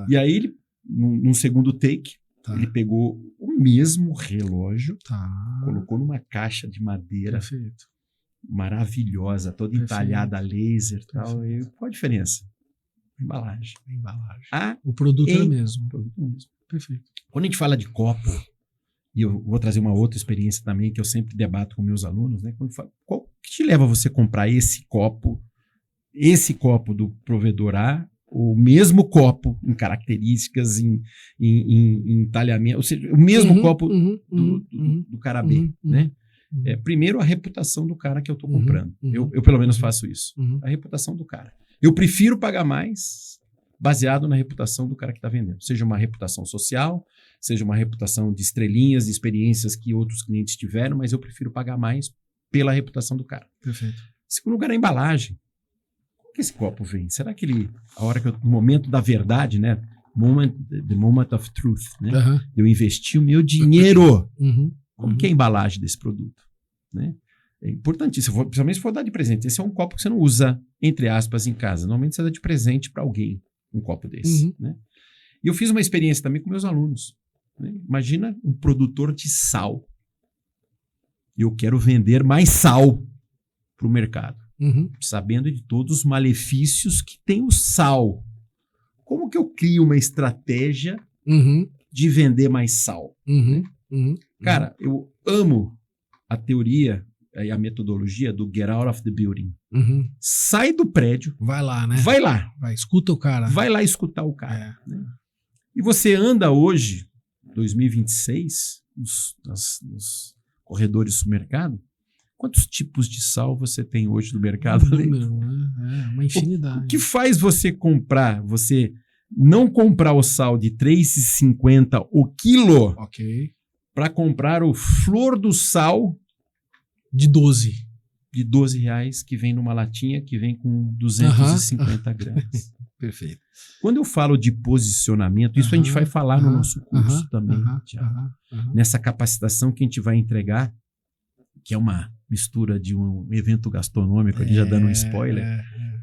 E aí, ele, num segundo take, ele pegou o mesmo relógio, colocou numa caixa de madeira maravilhosa, toda entalhada a laser e tal. E qual a diferença? Embalagem. O produto é o mesmo. Perfeito. Quando a gente fala de copo, e eu vou trazer uma outra experiência também que eu sempre debato com meus alunos, né? Quando eu falo, qual que te leva a você comprar esse copo do provedor A, o mesmo copo em características, em entalhamento, ou seja, o mesmo copo do cara B, né? Primeiro, a reputação do cara que eu estou comprando. Eu pelo menos faço isso. A reputação do cara. Eu prefiro pagar mais baseado na reputação do cara que está vendendo. Seja uma reputação social, seja uma reputação de estrelinhas, de experiências que outros clientes tiveram, mas eu prefiro pagar mais pela reputação do cara. Perfeito. Segundo lugar, a embalagem. Como que esse copo vem? Será que ele, no momento da verdade, né? The moment of truth, né? Eu investi o meu dinheiro. Como que é a embalagem desse produto? Né? É importantíssimo, principalmente se for dar de presente. Esse é um copo que você não usa, entre aspas, em casa. Normalmente você dá de presente para alguém um copo desse. Né? E eu fiz uma experiência também com meus alunos. Né? Imagina um produtor de sal. Eu quero vender mais sal para o mercado. Sabendo de todos os malefícios que tem o sal. Como que eu crio uma estratégia de vender mais sal? Né? Cara, eu amo a teoria e a metodologia do get out of the building. Sai do prédio. Vai lá, né? Vai lá. Escuta o cara. Vai lá escutar o cara. Né? E você anda hoje, 2026, nos corredores do mercado, quantos tipos de sal você tem hoje no mercado? Uma infinidade. O que faz você comprar, você não comprar o sal de R$3,50 o quilo para comprar o flor do sal de 12. De R$12 que vem numa latinha que vem com 250 gramas. Perfeito. Quando eu falo de posicionamento, isso a gente vai falar no nosso curso também, Thiago. Nessa capacitação que a gente vai entregar, que é uma mistura de um evento gastronômico, ali já dando um spoiler,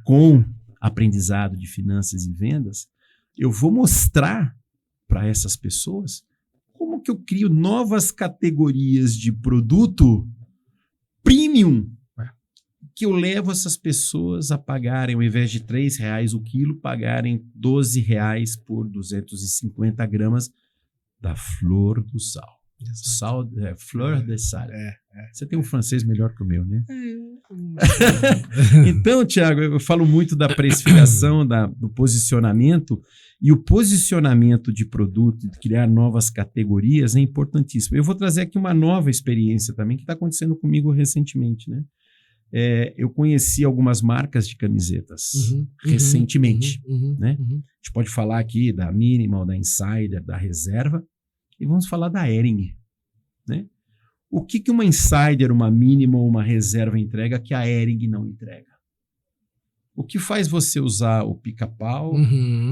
com aprendizado de finanças e vendas, eu vou mostrar para essas pessoas como que eu crio novas categorias de produto premium que eu levo essas pessoas a pagarem, ao invés de R$3 o quilo, pagarem R$12 por 250 gramas da flor do sal. Fleur de sal. Você tem um francês melhor que o meu, né? Então, Thiago, eu falo muito da precificação, do posicionamento, e o posicionamento de produto, de criar novas categorias é importantíssimo. Eu vou trazer aqui uma nova experiência também que está acontecendo comigo recentemente, né? Eu conheci algumas marcas de camisetas recentemente, né? A gente pode falar aqui da Minimal, da Insider, da Reserva, e vamos falar da Hering, né? O que uma Insider, uma Minimal, uma Reserva entrega que a Hering não entrega? O que faz você usar o pica-pau?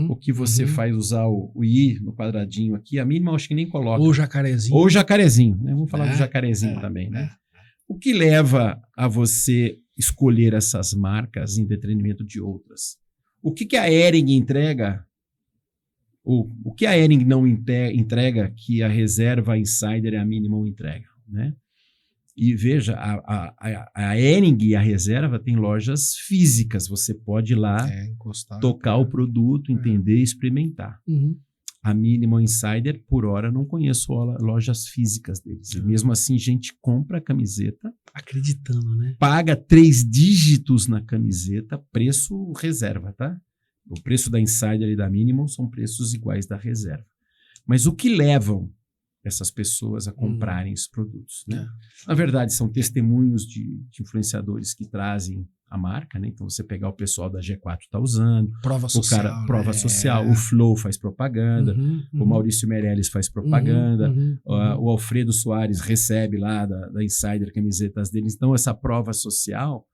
O que você faz usar o I no quadradinho aqui? A Minimal acho que nem coloca. Ou jacarezinho. Ou jacarezinho, né? Vamos falar do jacarezinho também, né? O que leva a você escolher essas marcas em detrimento de outras? O que a Hering entrega? O que a Hering não entrega que a Reserva, a Insider e a Minimal entregam, né? E veja, a Hering e a Reserva têm lojas físicas. Você pode ir lá, encostar, tocar o produto, entender e experimentar. A Minimal Insider, por hora, não conheço lojas físicas deles. E mesmo assim, gente compra a camiseta. Acreditando, né? Paga 3 dígitos na camiseta, preço reserva, tá? O preço da Insider e da Minimal são preços iguais da Reserva. Mas o que levam essas pessoas a comprarem esses produtos, né? Na verdade, são testemunhos de influenciadores que trazem a marca, né? Então, você pegar o pessoal da G4 está usando. Prova social. Prova social. O Flow faz propaganda. O Maurício Meirelles faz propaganda. O Alfredo Soares recebe lá da Insider camisetas deles. Então, essa prova social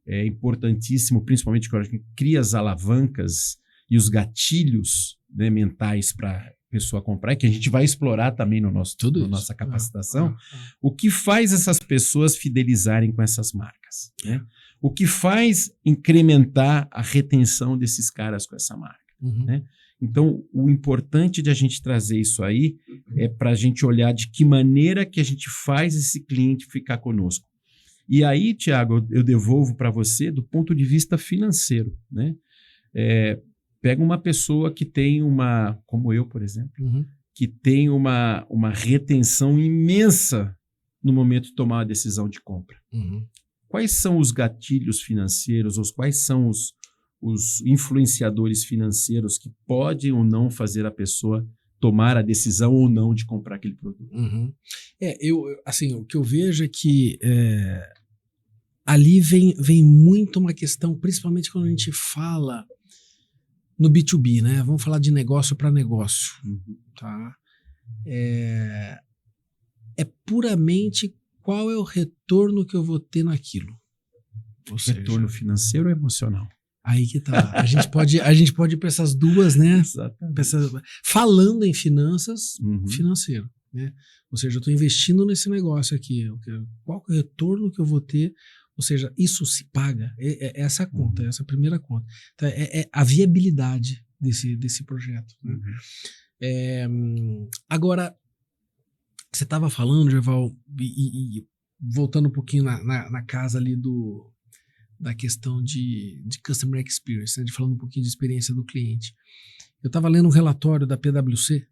é importantíssimo, principalmente quando a gente cria as alavancas e os gatilhos, né, mentais para a pessoa comprar, que a gente vai explorar também na nossa capacitação. O que faz essas pessoas fidelizarem com essas marcas, né? O que faz incrementar a retenção desses caras com essa marca, né? Então, o importante de a gente trazer isso aí é para a gente olhar de que maneira que a gente faz esse cliente ficar conosco. E aí, Thiago, eu devolvo para você do ponto de vista financeiro, né? Pega uma pessoa que tem como eu, por exemplo, que tem uma retenção imensa no momento de tomar a decisão de compra. Quais são os gatilhos financeiros, ou quais são os influenciadores financeiros que podem ou não fazer a pessoa tomar a decisão ou não de comprar aquele produto? Assim, o que eu vejo é que ali vem muito uma questão, principalmente quando a gente fala no B2B, né? Vamos falar de negócio para negócio, tá? É puramente qual é o retorno que eu vou ter naquilo. Retorno financeiro ou emocional? Aí que tá. A gente pode ir para essas duas, né? Exatamente. Falando em finanças, financeiro, né? Ou seja, eu estou investindo nesse negócio aqui. Qual é o retorno que eu vou ter? Ou seja, isso se paga. Essa conta, essa primeira conta. Então, é a viabilidade desse projeto, né? Agora, você estava falando, Gerval, e voltando um pouquinho na casa ali da questão de Customer Experience, né? De falando um pouquinho de experiência do cliente. Eu estava lendo um relatório da PwC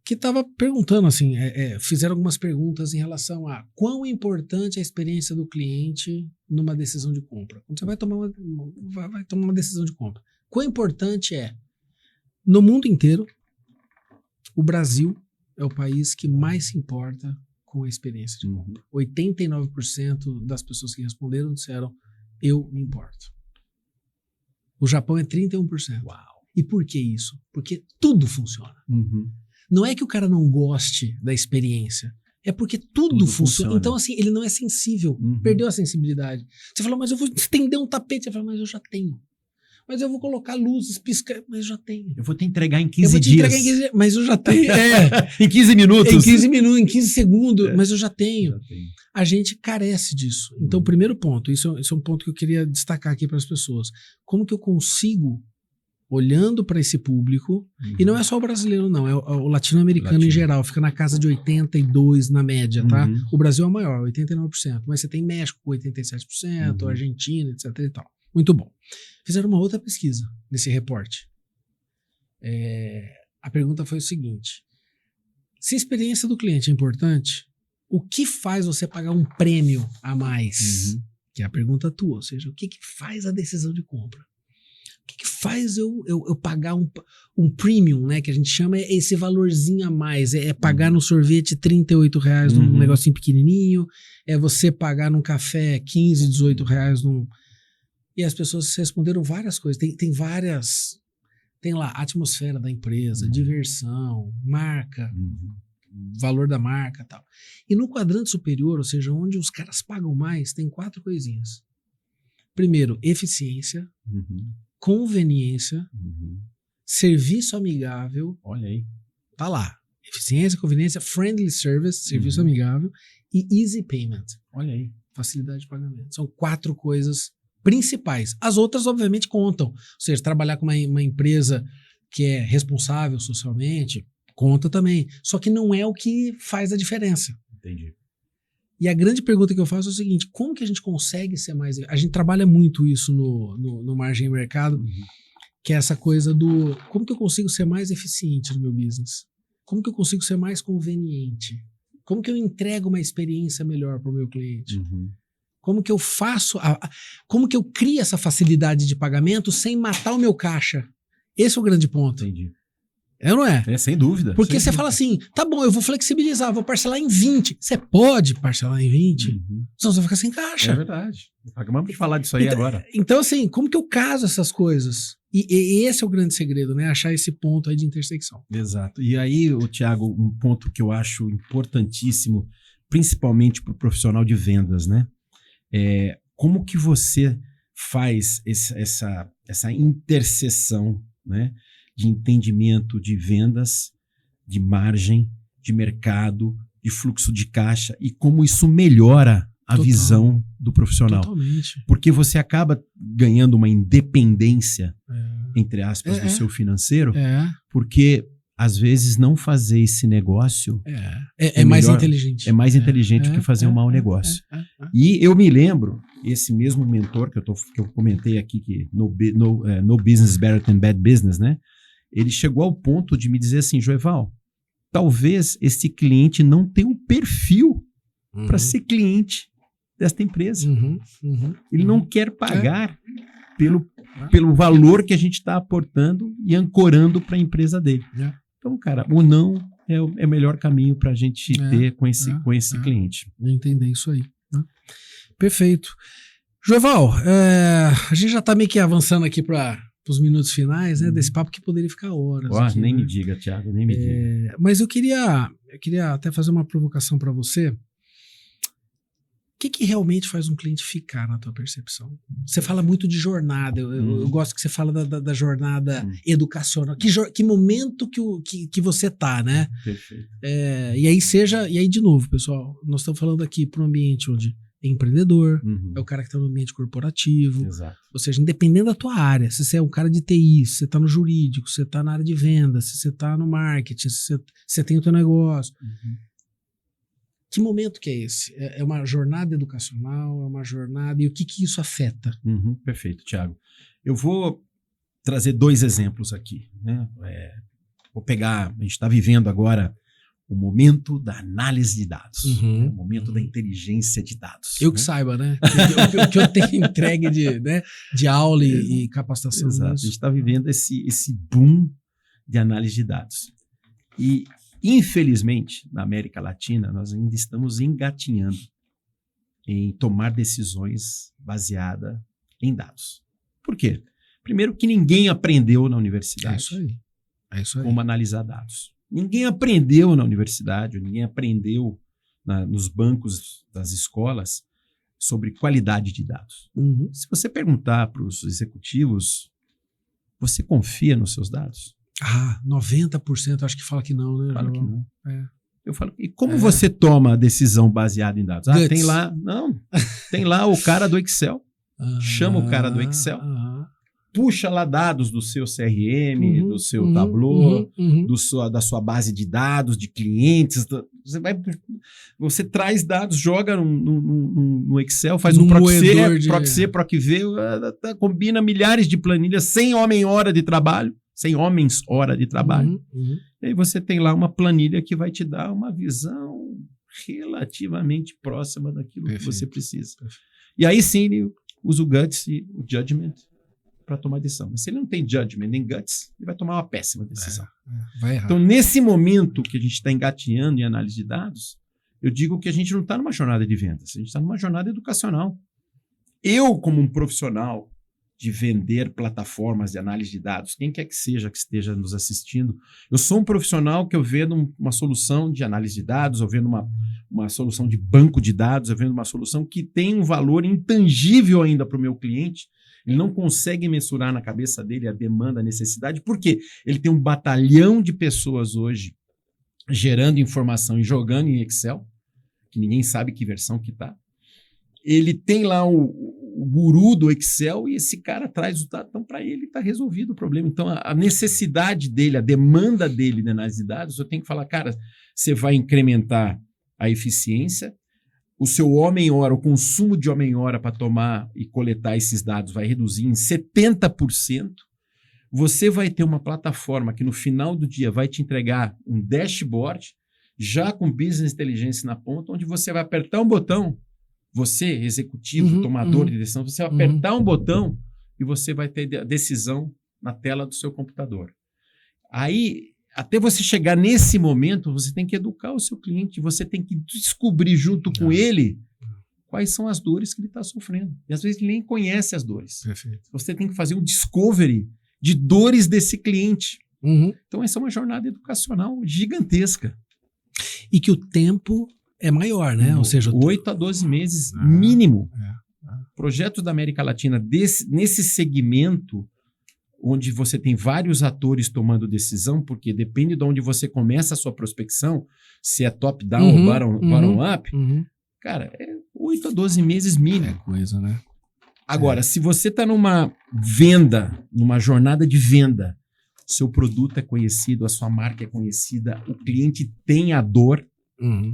que estava perguntando, assim, fizeram algumas perguntas em relação a quão importante é a experiência do cliente numa decisão de compra. Quando você vai tomar uma decisão de compra, quão importante é? No mundo inteiro, o Brasil é o país que mais se importa com a experiência de compra. 89% das pessoas que responderam disseram, eu me importo. O Japão é 31%. Uau! E por que isso? Porque tudo funciona. Não é que o cara não goste da experiência, é porque tudo funciona. Então, assim, ele não é sensível, perdeu a sensibilidade. Você falou, mas eu vou estender um tapete. Você falou, mas eu já tenho. Mas eu vou colocar luzes, piscar, mas eu já tenho. Eu vou te entregar em Eu 15 vou te dias. entregar em 15 dias, mas eu já tenho. Em 15 minutos. Em 15 minutos, em 15 segundos, mas eu já tenho. Já tenho. A gente carece disso. Então, primeiro ponto, isso é um ponto que eu queria destacar aqui para as pessoas. Como que eu consigo, olhando para esse público, e não é só o brasileiro não, é o latino-americano em geral, fica na casa de 82 na média, tá? O Brasil é o maior, 89%, mas você tem México com 87%, Argentina, etc e tal. Muito bom. Fizeram uma outra pesquisa nesse reporte. A pergunta foi o seguinte: se a experiência do cliente é importante, o que faz você pagar um prêmio a mais? Que é a pergunta tua, ou seja, o que faz a decisão de compra? O que faz eu pagar um premium, né? Que a gente chama esse valorzinho a mais. É pagar no sorvete R$38 num negocinho pequenininho, é você pagar num café R$15, R$18 num... E as pessoas responderam várias coisas. Tem várias... Tem lá a atmosfera da empresa, diversão, marca, valor da marca e tal. E no quadrante superior, ou seja, onde os caras pagam mais, tem 4 coisinhas. Primeiro, eficiência, conveniência, serviço amigável. Olha aí. Tá lá. Eficiência, conveniência, friendly service, serviço amigável e easy payment. Olha aí. Facilidade de pagamento. São 4 coisas principais. As outras, obviamente, contam. Ou seja, trabalhar com uma empresa que é responsável socialmente, conta também. Só que não é o que faz a diferença. Entendi. E a grande pergunta que eu faço é o seguinte: como que a gente consegue ser mais... A gente trabalha muito isso no Margem Mercado, que é essa coisa do... Como que eu consigo ser mais eficiente no meu business? Como que eu consigo ser mais conveniente? Como que eu entrego uma experiência melhor para o meu cliente? Como que eu faço... Como que eu crio essa facilidade de pagamento sem matar o meu caixa? Esse é o grande ponto. Entendi. É ou não é? É, sem dúvida. Porque você fala assim, tá bom, eu vou flexibilizar, vou parcelar em 20. Você pode parcelar em 20, senão você vai ficar sem caixa. É verdade. Acabamos de falar disso aí agora. Então, assim, como que eu caso essas coisas? E esse é o grande segredo, né? Achar esse ponto aí de intersecção. Exato. E aí, Thiago, um ponto que eu acho importantíssimo, principalmente para o profissional de vendas, né? Como que você faz essa interseção, né, de entendimento de vendas, de margem, de mercado, de fluxo de caixa e como isso melhora a visão do profissional. Totalmente. Porque você acaba ganhando uma independência, entre aspas, do seu financeiro, porque às vezes não fazer esse negócio é mais inteligente. É mais inteligente do que fazer um mau negócio. E eu me lembro, esse mesmo mentor que eu comentei aqui, que no business is better than bad business, né? Ele chegou ao ponto de me dizer assim: Joeval, talvez esse cliente não tenha um perfil para ser cliente desta empresa. Ele não quer pagar pelo valor que a gente está aportando e ancorando para a empresa dele. Então, cara, o não é o melhor caminho para a gente ter com esse cliente. Entender isso aí. Né? Perfeito. Joeval, a gente já está meio que avançando aqui para os minutos finais, né, desse papo que poderia ficar horas. Aqui, nem né? me diga, Thiago, nem me diga. Mas eu queria até fazer uma provocação para você. O que realmente faz um cliente ficar na tua percepção? Você fala muito de jornada, eu gosto que você fala da jornada educacional. Que momento que você tá, né? Perfeito. E aí, de novo, pessoal, nós estamos falando aqui para um ambiente onde é empreendedor, é o cara que está no ambiente corporativo. Exato. Ou seja, independendo da tua área, se você é um cara de TI, se você está no jurídico, se você está na área de venda, se você está no marketing, se você tem o teu negócio. Que momento que é esse? É uma jornada educacional? É uma jornada... E o que isso afeta? Perfeito, Thiago. Eu vou trazer 2 exemplos aqui. Né? Vou pegar... A gente está vivendo agora o momento da análise de dados. Né? O momento da inteligência de dados. Eu que saiba, né? que eu tenho entregue de aula e capacitação. Exato. A gente está vivendo esse boom de análise de dados. E... Infelizmente, na América Latina, nós ainda estamos engatinhando em tomar decisões baseadas em dados. Por quê? Primeiro que ninguém aprendeu na universidade como analisar dados. Ninguém aprendeu na universidade, ninguém aprendeu nos bancos das escolas sobre qualidade de dados. Se você perguntar para os executivos Você confia nos seus dados? 90% acho que fala que não, né? Fala que não. É. Eu falo, e como você toma a decisão baseada em dados? Guts. Tem lá, tem lá o cara do Excel, chama o cara do Excel, puxa lá dados do seu CRM, do seu Tableau, da sua base de dados, de clientes. Você traz dados, joga no Excel, faz um proxy, PROC-V, combina milhares de planilhas sem homem-hora de trabalho. Sem homens-hora de trabalho. E aí você tem lá uma planilha que vai te dar uma visão relativamente próxima daquilo que você precisa. E aí sim ele usa o guts e o judgment para tomar decisão. Mas se ele não tem judgment nem guts, ele vai tomar uma péssima decisão. Vai errar. Então, nesse momento que a gente está engatinhando em análise de dados, eu digo que a gente não está numa jornada de vendas, a gente está numa jornada educacional. Eu, como um profissional de vender plataformas de análise de dados, quem quer que seja que esteja nos assistindo, eu sou um profissional que eu vendo uma solução de análise de dados, eu vendo uma solução de banco de dados, eu vendo uma solução que tem um valor intangível ainda para o meu cliente. Ele não consegue mensurar na cabeça dele a demanda, a necessidade, porque ele tem um batalhão de pessoas hoje gerando informação e jogando em Excel, que ninguém sabe que versão que está. Ele tem lá o guru do Excel e esse cara traz os dados. Então, para ele, está resolvido o problema. Então, a necessidade dele, a demanda dele de análise de dados, eu tenho que falar, cara, você vai incrementar a eficiência, o seu homem-hora, o consumo de homem-hora para tomar e coletar esses dados vai reduzir em 70%. Você vai ter uma plataforma que no final do dia vai te entregar um dashboard, já com business intelligence na ponta, onde você vai apertar um botão. Você, executivo, tomador de decisão, você vai apertar um botão e você vai ter a decisão na tela do seu computador. Aí, até você chegar nesse momento, você tem que educar o seu cliente, você tem que descobrir junto com ele quais são as dores que ele está sofrendo. E às vezes ele nem conhece as dores. Perfeito. Você tem que fazer um discovery de dores desse cliente. Então, essa é uma jornada educacional gigantesca. E que o tempo é maior, né? Ou seja, 8 a 12 meses mínimo. Projetos da América Latina nesse segmento, onde você tem vários atores tomando decisão, porque depende de onde você começa a sua prospecção, se é top-down ou bottom-up, cara, é 8 a 12 meses mínimo. É coisa, né? Agora, se você está numa venda, numa jornada de venda, seu produto é conhecido, a sua marca é conhecida, o cliente tem a dor,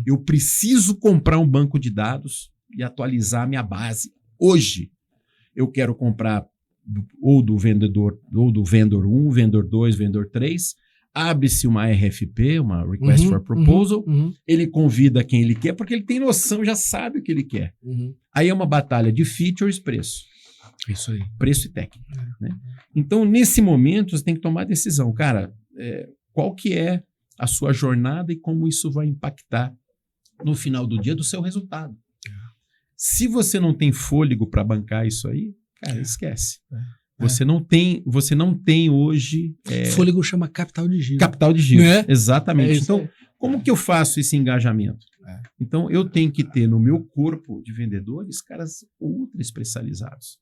eu preciso comprar um banco de dados e atualizar a minha base. Hoje, eu quero comprar ou do vendedor 1, vendedor 2, vendedor 3, abre-se uma RFP, uma Request for Proposal, ele convida quem ele quer, porque ele tem noção, já sabe o que ele quer. Aí é uma batalha de features, preço. Isso aí. Preço e técnica. Né? Então, nesse momento, você tem que tomar a decisão. Cara, qual que é a sua jornada e como isso vai impactar no final do dia do seu resultado. Se você não tem fôlego para bancar isso aí, cara, esquece. Você não tem hoje... Fôlego chama capital de giro. Capital de giro, né? Exatamente. Então, como que eu faço esse engajamento? Então, eu tenho que ter no meu corpo de vendedores caras ultra especializados,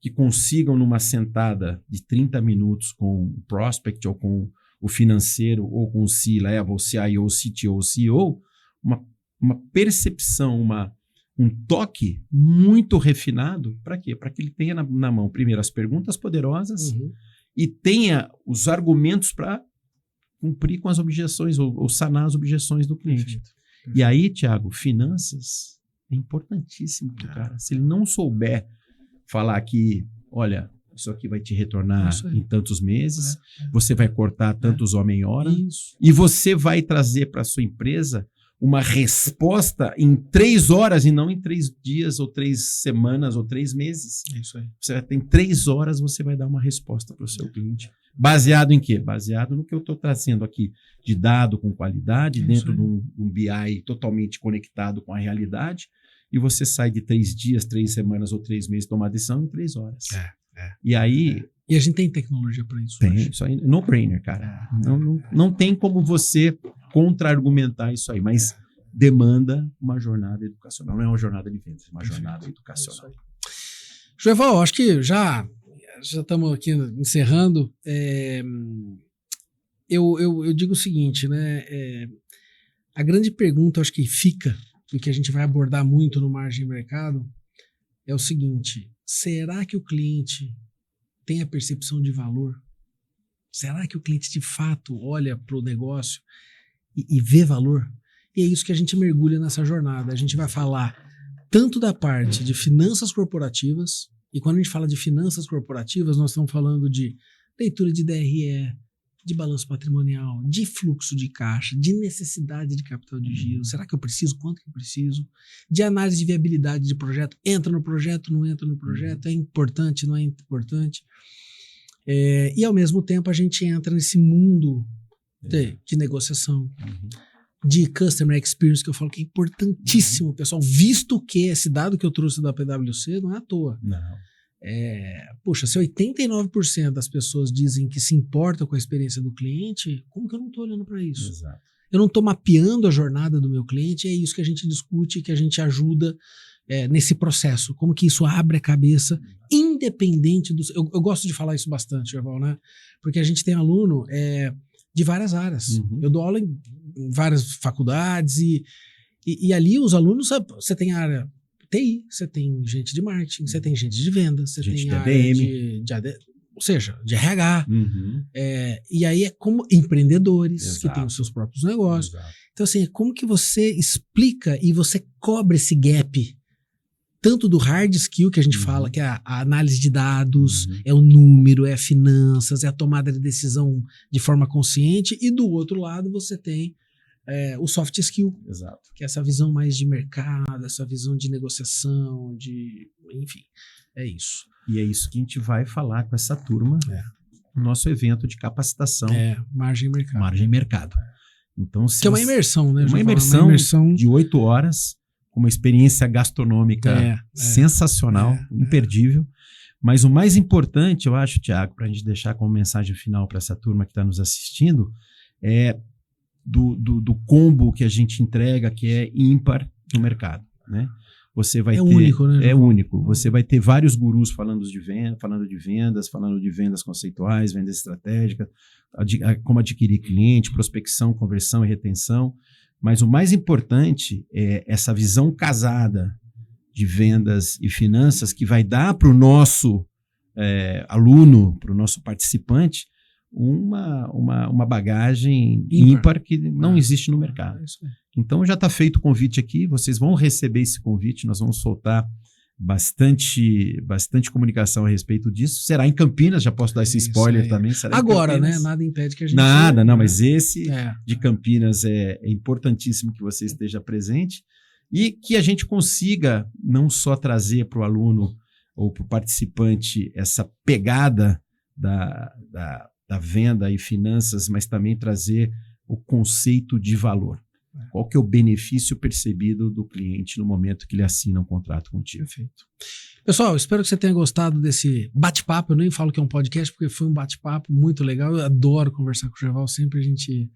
que consigam numa sentada de 30 minutos com o prospect ou com o financeiro, ou com o C-level, o CIO, o CTO, o CEO, uma percepção, um toque muito refinado. Para quê? Para que ele tenha na mão, primeiro, as perguntas poderosas e tenha os argumentos para cumprir com as objeções ou sanar as objeções do cliente. Perfeito. E aí, Thiago, finanças é importantíssimo pro cara. Se ele não souber falar que, olha, isso aqui vai te retornar em tantos meses, você vai cortar tantos homem-hora e você vai trazer para a sua empresa uma resposta em 3 horas e não em 3 dias ou 3 semanas ou 3 meses. É isso aí. Você tem 3 horas, você vai dar uma resposta para o seu cliente. Baseado em quê? Baseado no que eu estou trazendo aqui de dado com qualidade, dentro de um BI totalmente conectado com a realidade, e você sai de 3 dias, 3 semanas ou 3 meses tomar decisão em 3 horas. E aí... E a gente tem tecnologia para isso. Tem, isso aí, no brainer, cara. Não tem como você contra-argumentar isso aí, mas demanda uma jornada educacional. Não é uma jornada de vendas, é uma jornada educacional. Joeval, acho que já já estamos aqui encerrando. Eu digo o seguinte, né? A grande pergunta, acho que fica, e que a gente vai abordar muito no Margem Mercado, é o seguinte: será que o cliente tem a percepção de valor? Será que o cliente de fato olha para o negócio e vê valor? E é isso que a gente mergulha nessa jornada. A gente vai falar tanto da parte de finanças corporativas, e quando a gente fala de finanças corporativas, nós estamos falando de leitura de DRE, de balanço patrimonial, de fluxo de caixa, de necessidade de capital de giro. Será que eu preciso? Quanto que eu preciso? De análise de viabilidade de projeto. Entra no projeto, não entra no projeto? É importante, não é importante? E ao mesmo tempo a gente entra nesse mundo de negociação, de customer experience, que eu falo que é importantíssimo, pessoal, visto que esse dado que eu trouxe da PwC não é à toa. Não. Puxa, se 89% das pessoas dizem que se importam com a experiência do cliente, como que eu não estou olhando para isso? Exato. Eu não estou mapeando a jornada do meu cliente, é isso que a gente discute, que a gente ajuda nesse processo. Como que isso abre a cabeça, independente do... Eu gosto de falar isso bastante, Gerval, né? Porque a gente tem aluno de várias áreas. Eu dou aula em várias faculdades e ali os alunos, você tem a área TI, você tem gente de marketing, você tem gente de venda, você gente tem de área ADM. de AD, ou seja, de RH. E aí é como empreendedores. Exato. Que têm os seus próprios negócios. Exato. Então assim, como que você explica e você cobre esse gap tanto do hard skill que a gente fala, que é a análise de dados, é o número, é finanças, é a tomada de decisão de forma consciente, e do outro lado você tem o soft skill, Exato. que é essa visão mais de mercado, essa visão de negociação, enfim, é isso. E é isso que a gente vai falar com essa turma no nosso evento de capacitação. Margem Mercado. Margem Mercado. Então, que é uma imersão, né? Uma imersão de 8 horas, com uma experiência gastronômica sensacional, imperdível. Mas o mais importante, eu acho, Thiago, para a gente deixar como mensagem final para essa turma que está nos assistindo, é do combo que a gente entrega, que é ímpar no mercado, né? Você vai ter, único, né? É único. Você vai ter vários gurus falando de vendas conceituais, vendas estratégicas, como adquirir cliente, prospecção, conversão e retenção. Mas o mais importante é essa visão casada de vendas e finanças que vai dar para o nosso aluno, para o nosso participante, uma bagagem ímpar que não existe no mercado. Então já está feito o convite aqui, vocês vão receber esse convite, nós vamos soltar bastante comunicação a respeito disso. Será em Campinas, já posso dar esse spoiler também. Será agora, né? Nada impede que a gente... Mas esse de Campinas é importantíssimo que você esteja presente e que a gente consiga não só trazer para o aluno ou para o participante essa pegada da venda e finanças, mas também trazer o conceito de valor. Qual que é o benefício percebido do cliente no momento que ele assina um contrato contigo? Perfeito. Pessoal, espero que você tenha gostado desse bate-papo. Eu nem falo que é um podcast, porque foi um bate-papo muito legal. Eu adoro conversar com o Gerval. Sempre a gente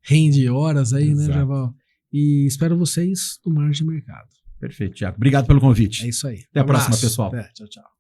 rende horas aí, né, Gerval? E espero vocês no Margem Mercado. Perfeito, Thiago. Obrigado pelo convite. É isso aí. Até a próxima, pessoal. Tchau, tchau.